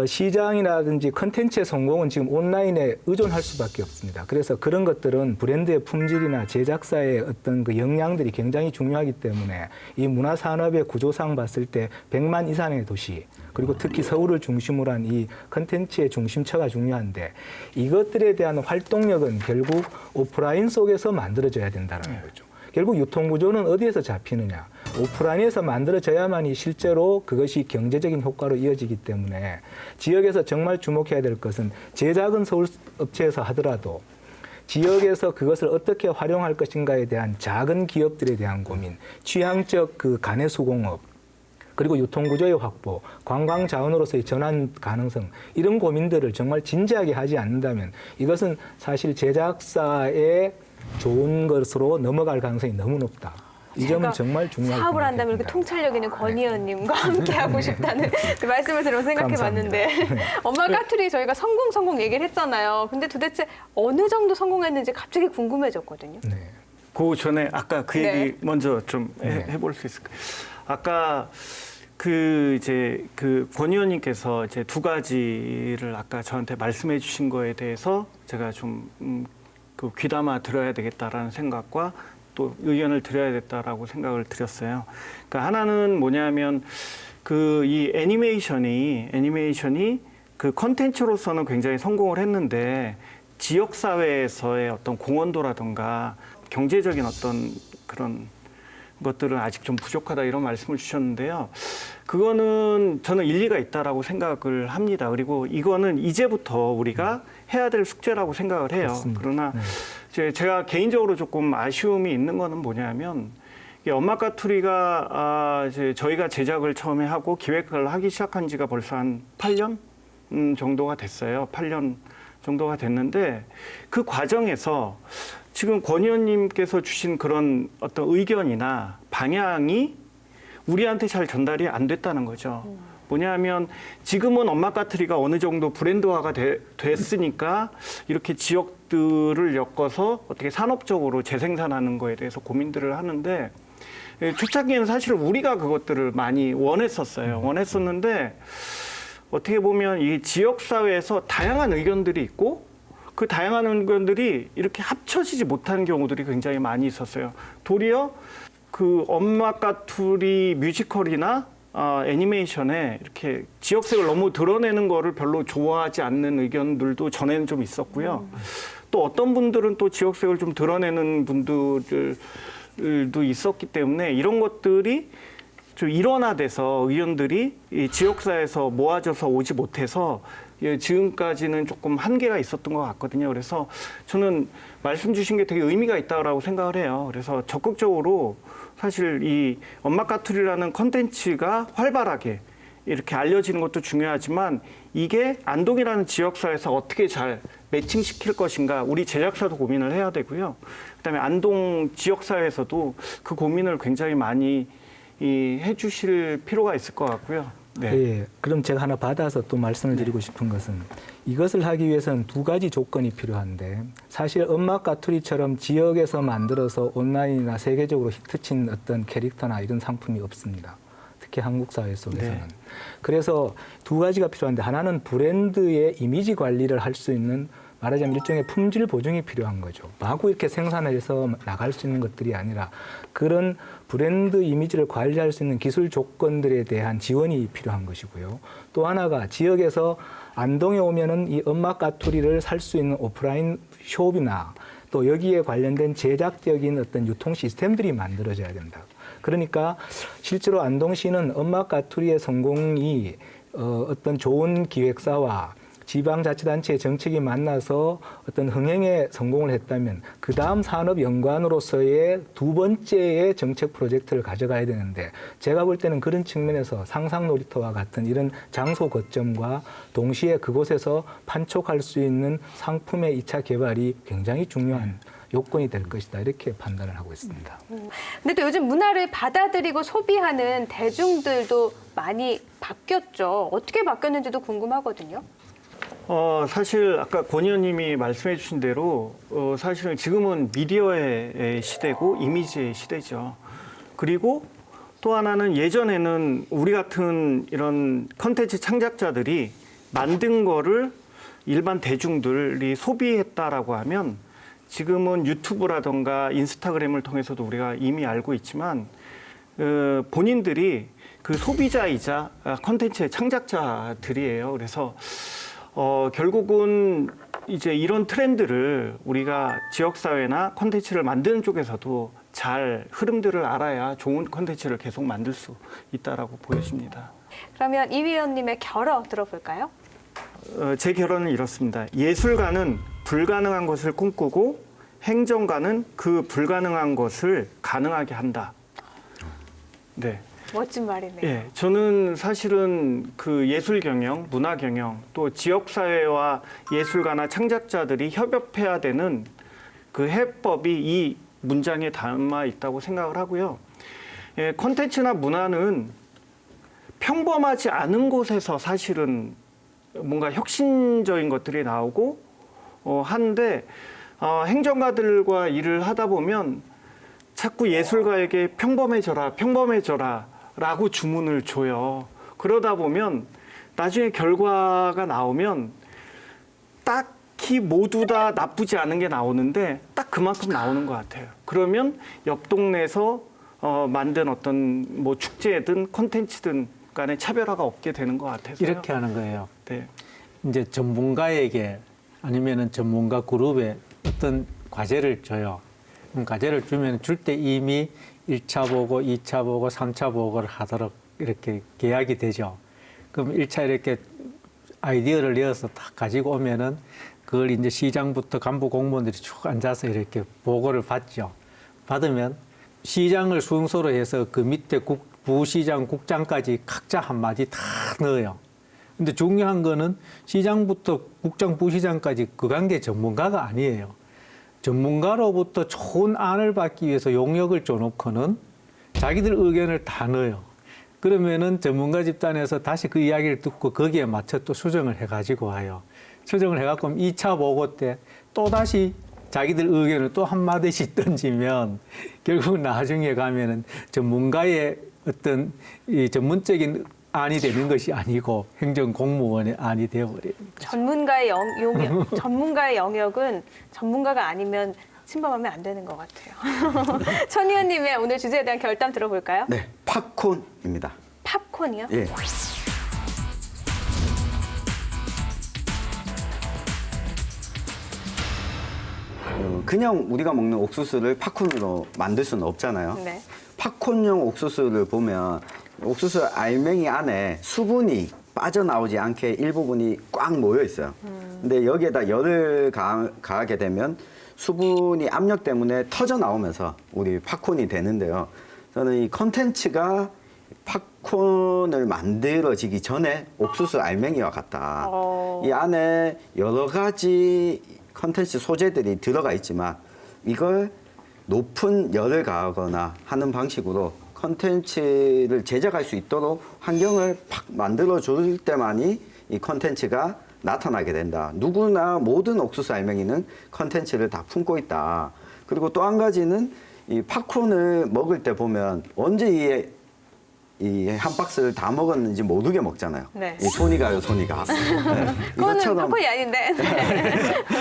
Speaker 3: 시장이라든지 컨텐츠의 성공은 지금 온라인에 의존할 수밖에 없습니다. 그래서 그런 것들은 브랜드의 품질이나 제작사의 어떤 그 역량들이 굉장히 중요하기 때문에 이 문화산업의 구조상 봤을 때 100만 이상의 도시, 그리고 특히 서울을 중심으로 한 이 컨텐츠의 중심처가 중요한데, 이것들에 대한 활동력은 결국 오프라인 속에서 만들어져야 된다는 거죠. 결국 유통구조는 어디에서 잡히느냐? 오프라인에서 만들어져야만이 실제로 그것이 경제적인 효과로 이어지기 때문에 지역에서 정말 주목해야 될 것은 제작은 서울 업체에서 하더라도 지역에서 그것을 어떻게 활용할 것인가에 대한 작은 기업들에 대한 고민, 취향적 그 가내 수공업, 그리고 유통구조의 확보, 관광 자원으로서의 전환 가능성, 이런 고민들을 정말 진지하게 하지 않는다면 이것은 사실 제작사의 좋은 것으로 넘어갈 가능성이 너무 높다. 이 점은 정말 중요하다고
Speaker 1: 사업을 한다면 이렇게
Speaker 3: 생각합니다.
Speaker 1: 통찰력 있는 권 의원님과 함께 하고 싶다는 그 말씀을 들으면 생각해봤는데 엄마 까투리 저희가 성공 얘기를 했잖아요. 근데 도대체 어느 정도 성공했는지 갑자기 궁금해졌거든요.
Speaker 3: 네.
Speaker 4: 그 전에 아까 그
Speaker 1: 네.
Speaker 4: 얘기 먼저 좀 해볼 수 있을까요? 아까 권 의원님께서 이제 두 가지를 아까 저한테 말씀해 주신 거에 대해서 제가 좀 그 귀담아 들어야 되겠다라는 생각과 또 의견을 드려야겠다라고 생각을 드렸어요. 그러니까 하나는 뭐냐면 이 애니메이션이 그 컨텐츠로서는 굉장히 성공을 했는데 지역 사회에서의 어떤 공헌도라든가 경제적인 어떤 그런 것들은 아직 좀 부족하다 이런 말씀을 주셨는데요. 그거는 저는 일리가 있다라고 생각을 합니다. 그리고 이거는 이제부터 우리가 해야 될 숙제라고 생각을 해요.
Speaker 3: 그렇습니다.
Speaker 4: 그러나
Speaker 3: 네.
Speaker 4: 제가 개인적으로 조금 아쉬움이 있는 거는 뭐냐면 엄마 까투리가 이제 저희가 제작을 처음에 하고 기획을 하기 시작한 지가 벌써 한 8년 정도가 됐어요. 8년 정도가 됐는데 그 과정에서 지금 권 의원님께서 주신 그런 어떤 의견이나 방향이 우리한테 잘 전달이 안 됐다는 거죠. 뭐냐면 지금은 엄마 까투리가 어느 정도 브랜드화가 됐으니까 이렇게 지역들을 엮어서 어떻게 산업적으로 재생산하는 거에 대해서 고민들을 하는데 초창기에는 사실 우리가 그것들을 많이 원했었어요. 원했었는데 어떻게 보면 이 지역사회에서 다양한 의견들이 있고 그 다양한 의견들이 이렇게 합쳐지지 못하는 경우들이 굉장히 많이 있었어요. 도리어 그 엄마 까투리 뮤지컬이나 애니메이션에 이렇게 지역색을 너무 드러내는 거를 별로 좋아하지 않는 의견들도 전에는 좀 있었고요. 또 어떤 분들은 또 지역색을 좀 드러내는 분들도 있었기 때문에 이런 것들이 좀 일원화돼서 의견들이 이 지역사회에서 모아져서 오지 못해서 지금까지는 조금 한계가 있었던 것 같거든요. 그래서 저는 말씀 주신 게 되게 의미가 있다고 생각을 해요. 그래서 적극적으로 사실 이 엄마 까투리라는 컨텐츠가 활발하게 이렇게 알려지는 것도 중요하지만 이게 안동이라는 지역사회에서 어떻게 잘 매칭시킬 것인가 우리 제작사도 고민을 해야 되고요. 그다음에 안동 지역사회에서도 그 고민을 굉장히 많이 해주실 필요가 있을 것 같고요. 네.
Speaker 3: 예, 그럼 제가 하나 받아서 또 말씀을 드리고 싶은 것은 이것을 하기 위해서는 두 가지 조건이 필요한데 사실 엄마 까투리처럼 지역에서 만들어서 온라인이나 세계적으로 히트친 어떤 캐릭터나 이런 상품이 없습니다. 특히 한국 사회 속에서는.
Speaker 4: 네.
Speaker 3: 그래서 두 가지가 필요한데 하나는 브랜드의 이미지 관리를 할 수 있는 말하자면 일종의 품질 보증이 필요한 거죠. 마구 이렇게 생산해서 나갈 수 있는 것들이 아니라 그런 브랜드 이미지를 관리할 수 있는 기술 조건들에 대한 지원이 필요한 것이고요. 또 하나가 지역에서 안동에 오면은 이 엄마 까투리를 살 수 있는 오프라인 숍이나 또 여기에 관련된 제작적인 어떤 유통 시스템들이 만들어져야 된다. 그러니까 실제로 안동시는 엄마 까투리의 성공이 어떤 좋은 기획사와 지방자치단체의 정책이 만나서 어떤 흥행에 성공을 했다면 그 다음 산업 연관으로서의 두 번째의 정책 프로젝트를 가져가야 되는데 제가 볼 때는 그런 측면에서 상상놀이터와 같은 이런 장소 거점과 동시에 그곳에서 판촉할 수 있는 상품의 2차 개발이 굉장히 중요한 요건이 될 것이다 이렇게 판단을 하고 있습니다.
Speaker 1: 근데 또 요즘 문화를 받아들이고 소비하는 대중들도 많이 바뀌었죠. 어떻게 바뀌었는지도 궁금하거든요.
Speaker 4: 사실 아까 권 의원님이 말씀해 주신 대로 사실은 지금은 미디어의 시대고 이미지의 시대죠. 그리고 또 하나는 예전에는 우리 같은 이런 컨텐츠 창작자들이 만든 거를 일반 대중들이 소비했다라고 하면 지금은 유튜브라던가 인스타그램을 통해서도 우리가 이미 알고 있지만 본인들이 그 소비자이자 콘텐츠의 창작자들이에요. 그래서 결국은 이제 이런 트렌드를 우리가 지역사회나 콘텐츠를 만드는 쪽에서도 잘 흐름들을 알아야 좋은 콘텐츠를 계속 만들 수 있다라고 보여집니다.
Speaker 1: 그러면 이 위원님의 결어 들어볼까요?
Speaker 4: 제 결론은 이렇습니다. 예술가는 불가능한 것을 꿈꾸고 행정가는 그 불가능한 것을 가능하게 한다. 네.
Speaker 1: 멋진 말이네요.
Speaker 4: 예, 저는 사실은 그 예술 경영, 문화 경영, 또 지역 사회와 예술가나 창작자들이 협업해야 되는 그 해법이 이 문장에 담아 있다고 생각을 하고요. 예, 콘텐츠나 문화는 평범하지 않은 곳에서 사실은 뭔가 혁신적인 것들이 나오고 하는데 행정가들과 일을 하다 보면 자꾸 예술가에게 평범해져라 라고 주문을 줘요. 그러다 보면 나중에 결과가 나오면 딱히 모두 다 나쁘지 않은 게 나오는데 딱 그만큼 나오는 것 같아요. 그러면 옆 동네에서 만든 어떤 뭐 축제든 콘텐츠든 간에 차별화가 없게 되는 것 같아서
Speaker 5: 이렇게 하는 거예요.
Speaker 4: 네.
Speaker 5: 이제 전문가에게 아니면은 전문가 그룹에 어떤 과제를 줘요. 그럼 과제를 주면 줄 때 이미 1차 보고, 2차 보고, 3차 보고를 하도록 이렇게 계약이 되죠. 그럼 1차 이렇게 아이디어를 내어서 딱 가지고 오면은 그걸 이제 시장부터 간부 공무원들이 쭉 앉아서 이렇게 보고를 받죠. 받으면 시장을 순서로 해서 그 밑에 부시장, 국장까지 각자 한마디 다 넣어요. 근데 중요한 거는 시장부터 국장, 부시장까지 그 관계 전문가가 아니에요. 전문가로부터 좋은 안을 받기 위해서 용역을 줘놓고는 자기들 의견을 다 넣어요. 그러면은 전문가 집단에서 다시 그 이야기를 듣고 거기에 맞춰 또 수정을 해가지고 와요. 수정을 해갖고 2차 보고 때 또다시 자기들 의견을 또 한마디씩 던지면 결국 나중에 가면은 전문가의 어떤 이 전문적인 안이 되는 것이 아니고 행정 공무원의 안이 되어버리는 거죠.
Speaker 1: 전문가의 영역은 전문가가 아니면 침범하면 안 되는 것 같아요. 천 의원님의 오늘 주제에 대한 결단 들어볼까요?
Speaker 2: 네, 팝콘입니다.
Speaker 1: 팝콘이요?
Speaker 2: 예. 그냥 우리가 먹는 옥수수를 팝콘으로 만들 수는 없잖아요.
Speaker 1: 네.
Speaker 2: 팝콘용 옥수수를 보면 옥수수 알맹이 안에 수분이 빠져나오지 않게 일부분이 꽉 모여 있어요. 근데 여기에다 열을 가하게 되면 수분이 압력 때문에 터져 나오면서 우리 팝콘이 되는데요. 저는 이 컨텐츠가 팝콘을 만들어지기 전에 옥수수 알맹이와 같다. 이 안에 여러 가지 컨텐츠 소재들이 들어가 있지만 이걸 높은 열을 가하거나 하는 방식으로 컨텐츠를 제작할 수 있도록 환경을 팍 만들어 줄 때만이 이 컨텐츠가 나타나게 된다. 누구나 모든 옥수수 알맹이는 컨텐츠를 다 품고 있다. 그리고 또 한 가지는 이 팝콘을 먹을 때 보면 언제 이 한 박스를 다 먹었는지 모르게 먹잖아요.
Speaker 1: 네.
Speaker 2: 이 손이 가요, 손이 가. 네.
Speaker 1: 그거는 팝콘이 아닌데. 네.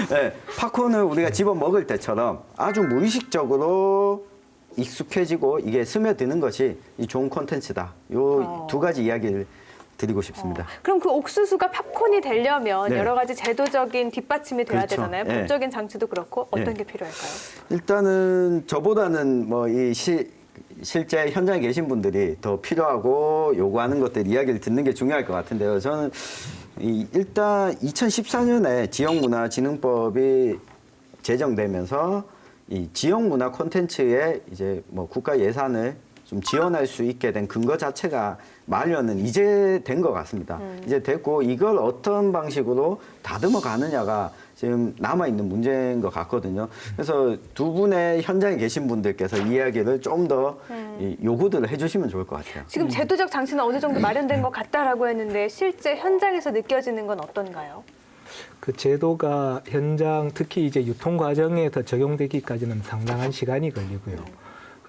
Speaker 2: 네, 팝콘을 우리가 집어 먹을 때처럼 아주 무의식적으로 익숙해지고 이게 스며드는 것이 이 좋은 콘텐츠다. 요 두 가지 이야기를 드리고 싶습니다.
Speaker 1: 그럼 그 옥수수가 팝콘이 되려면
Speaker 2: 네.
Speaker 1: 여러 가지 제도적인 뒷받침이 돼야
Speaker 2: 그렇죠.
Speaker 1: 되잖아요.
Speaker 2: 네.
Speaker 1: 법적인 장치도 그렇고 어떤
Speaker 2: 네.
Speaker 1: 게 필요할까요?
Speaker 2: 일단은 저보다는 뭐 이 실제 현장에 계신 분들이 더 필요하고 요구하는 것들 이야기를 듣는 게 중요할 것 같은데요. 저는 일단 2014년에 지역문화진흥법이 제정되면서 이 지역문화 콘텐츠에 이제 뭐 국가 예산을 좀 지원할 수 있게 된 근거 자체가 마련은 이제 된 것 같습니다. 이제 됐고 이걸 어떤 방식으로 다듬어 가느냐가 지금 남아있는 문제인 것 같거든요. 그래서 두 분의 현장에 계신 분들께서 이야기를 좀 더 요구들을 해주시면 좋을 것 같아요.
Speaker 1: 지금 제도적 장치는 어느 정도 마련된 것 같다라고 했는데 실제 현장에서 느껴지는 건 어떤가요?
Speaker 3: 그 제도가 현장 특히 이제 유통 과정에 더 적용되기까지는 상당한 시간이 걸리고요.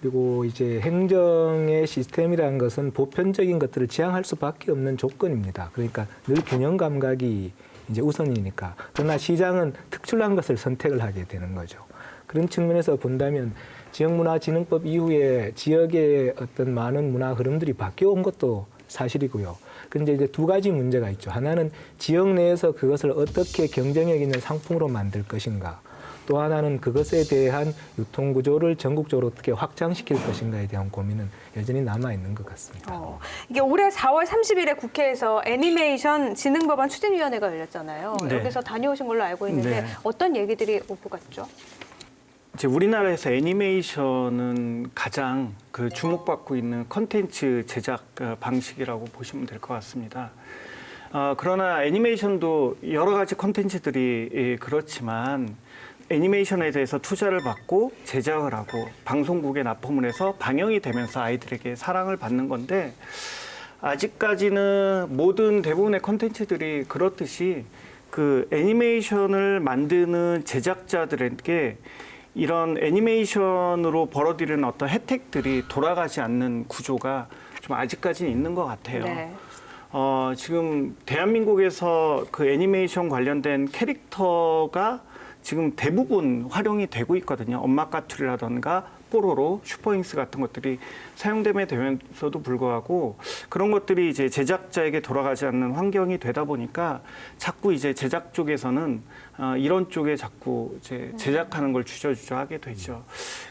Speaker 3: 그리고 이제 행정의 시스템이라는 것은 보편적인 것들을 지향할 수밖에 없는 조건입니다. 그러니까 늘 균형 감각이 이제 우선이니까. 그러나 시장은 특출난 것을 선택을 하게 되는 거죠. 그런 측면에서 본다면 지역문화진흥법 이후에 지역의 어떤 많은 문화 흐름들이 바뀌어 온 것도 사실이고요. 그런데 이제 두 가지 문제가 있죠. 하나는 지역 내에서 그것을 어떻게 경쟁력 있는 상품으로 만들 것인가. 또 하나는 그것에 대한 유통 구조를 전국적으로 어떻게 확장시킬 것인가에 대한 고민은 여전히 남아 있는 것 같습니다.
Speaker 1: 이게 올해 4월 30일에 국회에서 애니메이션 진흥법안 추진위원회가 열렸잖아요.
Speaker 4: 네.
Speaker 1: 여기서 다녀오신 걸로 알고 있는데
Speaker 4: 네.
Speaker 1: 어떤 얘기들이 오고 갔죠?
Speaker 4: 이제 우리나라에서 애니메이션은 가장 그 주목받고 있는 컨텐츠 제작 방식이라고 보시면 될 것 같습니다. 그러나 애니메이션도 여러 가지 컨텐츠들이 그렇지만 애니메이션에 대해서 투자를 받고 제작을 하고 방송국에 납품을 해서 방영이 되면서 아이들에게 사랑을 받는 건데 아직까지는 모든 대부분의 컨텐츠들이 그렇듯이 그 애니메이션을 만드는 제작자들에게 이런 애니메이션으로 벌어들이는 어떤 혜택들이 돌아가지 않는 구조가 좀 아직까지는 있는 것 같아요.
Speaker 1: 네.
Speaker 4: 지금 대한민국에서 그 애니메이션 관련된 캐릭터가 지금 대부분 활용이 되고 있거든요. 엄마까투리라던가 뽀로로, 슈퍼잉스 같은 것들이 사용되면서도 불구하고 그런 것들이 이제 제작자에게 돌아가지 않는 환경이 되다 보니까 자꾸 이제 제작 쪽에서는 이런 쪽에 자꾸 이제 제작하는 걸 주저주저 하게 되죠.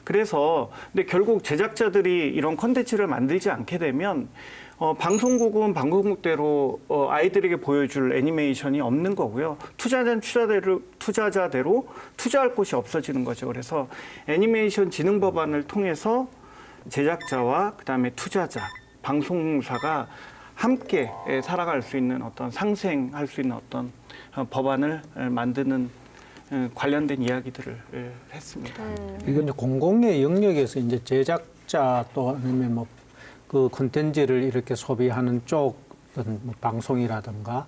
Speaker 4: 그래서 근데 결국 제작자들이 이런 컨텐츠를 만들지 않게 되면 방송국은 방송국대로 아이들에게 보여줄 애니메이션이 없는 거고요. 투자자는 투자자대로 투자할 곳이 없어지는 거죠. 그래서 애니메이션 진흥법안을 통해서 제작자와 그다음에 투자자, 방송사가 함께 살아갈 수 있는 어떤 상생할 수 있는 어떤 법안을 만드는 관련된 이야기들을 했습니다.
Speaker 5: 이건 이제 공공의 영역에서 이제 제작자 또 아니면 뭐 그 콘텐츠를 이렇게 소비하는 쪽 어떤 뭐 방송이라든가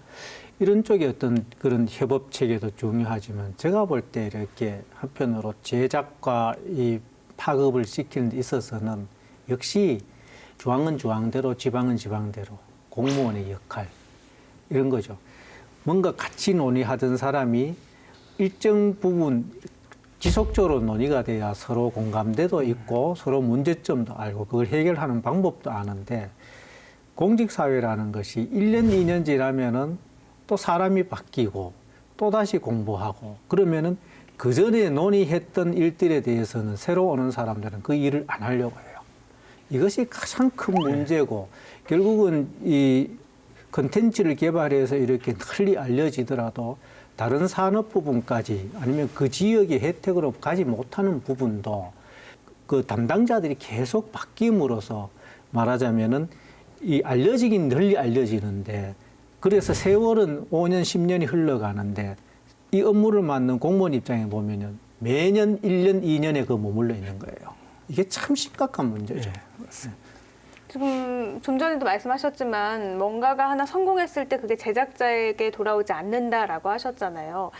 Speaker 5: 이런 쪽의 어떤 그런 협업 체계도 중요하지만 제가 볼 때 이렇게 한편으로 제작과 이 파급을 시키는 데 있어서는 역시 중앙은 중앙대로 지방은 지방대로 공무원의 역할 이런 거죠. 뭔가 같이 논의하던 사람이 일정 부분 지속적으로 논의가 돼야 서로 공감대도 있고 서로 문제점도 알고 그걸 해결하는 방법도 아는데 공직사회라는 것이 1년, 2년 지나면은 또 사람이 바뀌고 또다시 공부하고 그러면은 그 전에 논의했던 일들에 대해서는 새로 오는 사람들은 그 일을 안 하려고 해요. 이것이 가장 큰 문제고 결국은 이 컨텐츠를 개발해서 이렇게 널리 알려지더라도 다른 산업 부분까지 아니면 그 지역의 혜택으로 가지 못하는 부분도 그 담당자들이 계속 바뀜으로써 말하자면은 이 알려지긴 널리 알려지는데 그래서 세월은 5년, 10년이 흘러가는데 이 업무를 맡는 공무원 입장에 보면은 매년 1년, 2년에 그 머물러 있는 거예요. 이게 참 심각한 문제죠.
Speaker 1: 지금 좀 전에도 말씀하셨지만 뭔가가 하나 성공했을 때 그게 제작자에게 돌아오지 않는다라고 하셨잖아요.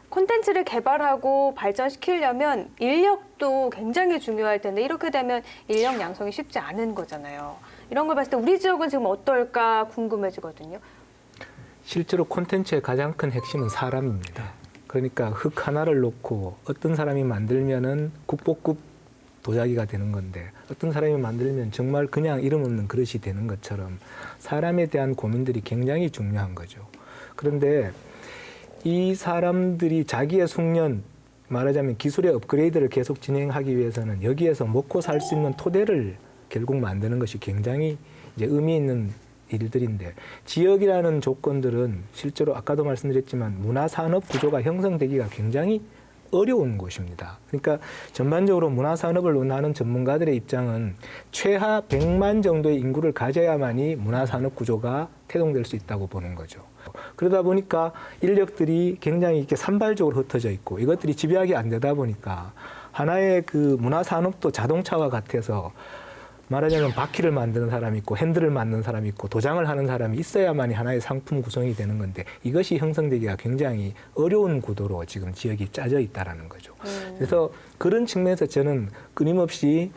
Speaker 1: 콘텐츠를 개발하고 발전시키려면 인력도 굉장히 중요할 텐데 이렇게 되면 인력 양성이 쉽지 않은 거잖아요. 이런 걸 봤을 때 우리 지역은 지금 어떨까 궁금해지거든요.
Speaker 3: 실제로 콘텐츠의 가장 큰 핵심은 사람입니다. 그러니까 흙 하나를 놓고 어떤 사람이 만들면은 국보급 도자기가 되는 건데 어떤 사람이 만들면 정말 그냥 이름 없는 그릇이 되는 것처럼 사람에 대한 고민들이 굉장히 중요한 거죠. 그런데 이 사람들이 자기의 숙련, 말하자면 기술의 업그레이드를 계속 진행하기 위해서는 여기에서 먹고 살 수 있는 토대를 결국 만드는 것이 굉장히 이제 의미 있는 일들인데 지역이라는 조건들은 실제로 아까도 말씀드렸지만 문화산업 구조가 형성되기가 굉장히 어려운 곳입니다. 그러니까 전반적으로 문화산업을 논하는 전문가들의 입장은 최하 100만 정도의 인구를 가져야만이 문화산업 구조가 태동될 수 있다고 보는 거죠. 그러다 보니까 인력들이 굉장히 이렇게 산발적으로 흩어져 있고 이것들이 집약이 안 되다 보니까 하나의 그 문화산업도 자동차와 같아서 말하자면 바퀴를 만드는 사람이 있고 핸들을 만드는 사람이 있고 도장을 하는 사람이 있어야만이 하나의 상품 구성이 되는 건데 이것이 형성되기가 굉장히 어려운 구도로 지금 지역이 짜져 있다라는 거죠. 그래서 그런 측면에서 저는 끊임없이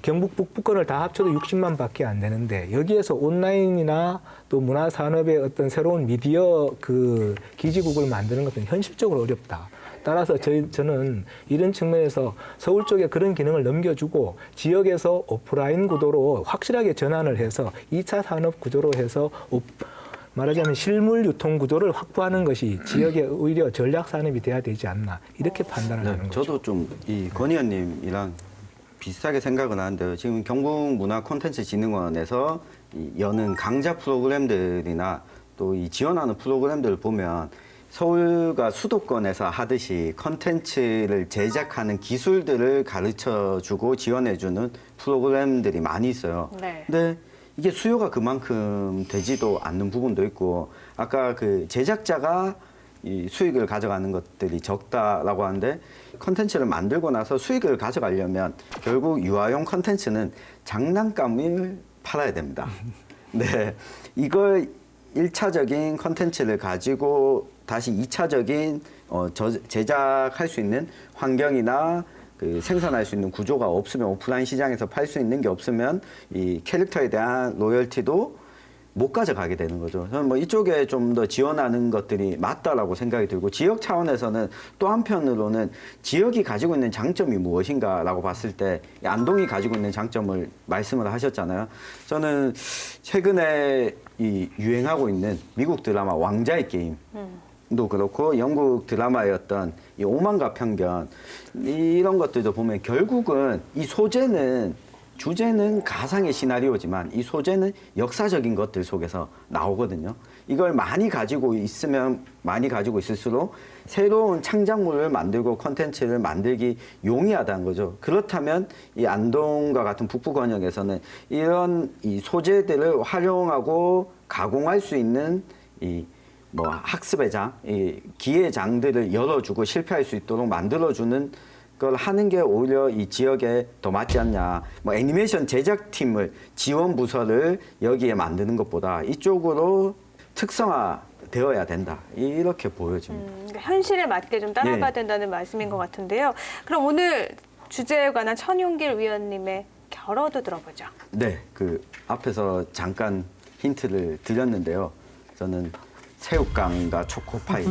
Speaker 3: 경북 북부권을 다 합쳐도 60만 밖에 안 되는데 여기에서 온라인이나 또 문화산업의 어떤 새로운 미디어 그 기지국을 만드는 것은 현실적으로 어렵다. 따라서 저는 이런 측면에서 서울 쪽에 그런 기능을 넘겨주고 지역에서 오프라인 구도로 확실하게 전환을 해서 2차 산업 구조로 해서 말하자면 실물 유통 구조를 확보하는 것이 지역의 오히려 전략 산업이 돼야 되지 않나 이렇게 판단을 하는 거죠.
Speaker 2: 저도 좀 이 권 의원님이랑 비슷하게 생각은 하는데요. 지금 경북문화콘텐츠진흥원에서 이 여는 강좌 프로그램들이나 또 이 지원하는 프로그램들을 보면 서울과 수도권에서 하듯이 컨텐츠를 제작하는 기술들을 가르쳐주고 지원해주는 프로그램들이 많이 있어요.
Speaker 1: 네.
Speaker 2: 근데 이게 수요가 그만큼 되지도 않는 부분도 있고 아까 그 제작자가 이 수익을 가져가는 것들이 적다라고 하는데 컨텐츠를 만들고 나서 수익을 가져가려면 결국 유아용 컨텐츠는 장난감을 팔아야 됩니다. 네, 이걸 1차적인 컨텐츠를 가지고 다시 2차적인 제작할 수 있는 환경이나 그 생산할 수 있는 구조가 없으면 오프라인 시장에서 팔 수 있는 게 없으면 이 캐릭터에 대한 로열티도 못 가져가게 되는 거죠. 저는 뭐 이쪽에 좀 더 지원하는 것들이 맞다라고 생각이 들고 지역 차원에서는 또 한편으로는 지역이 가지고 있는 장점이 무엇인가라고 봤을 때 안동이 가지고 있는 장점을 말씀을 하셨잖아요. 저는 최근에 이 유행하고 있는 미국 드라마 왕자의 게임도 그렇고 영국 드라마였던 이 오만과 편견 이런 것들도 보면 결국은 이 주제는 가상의 시나리오지만 이 소재는 역사적인 것들 속에서 나오거든요. 이걸 많이 가지고 있을수록 새로운 창작물을 만들고 콘텐츠를 만들기 용이하다는 거죠. 그렇다면 이 안동과 같은 북부 권역에서는 이런 이 소재들을 활용하고 가공할 수 있는 이 뭐 학습의 장, 이 기의 장들을 열어주고 실패할 수 있도록 만들어주는 걸 하는 게 오히려 이 지역에 더 맞지 않냐. 뭐 애니메이션 제작팀을 지원 부서를 여기에 만드는 것보다 이쪽으로 특성화되어야 된다. 이렇게 보여집니다.
Speaker 1: 그러니까 현실에 맞게 좀 따라가야
Speaker 2: 예.
Speaker 1: 된다는 말씀인 것 같은데요. 그럼 오늘 주제에 관한 천용길 위원님의 결어도 들어보죠.
Speaker 2: 네, 그 앞에서 잠깐 힌트를 드렸는데요. 저는 새우깡과 초코파이.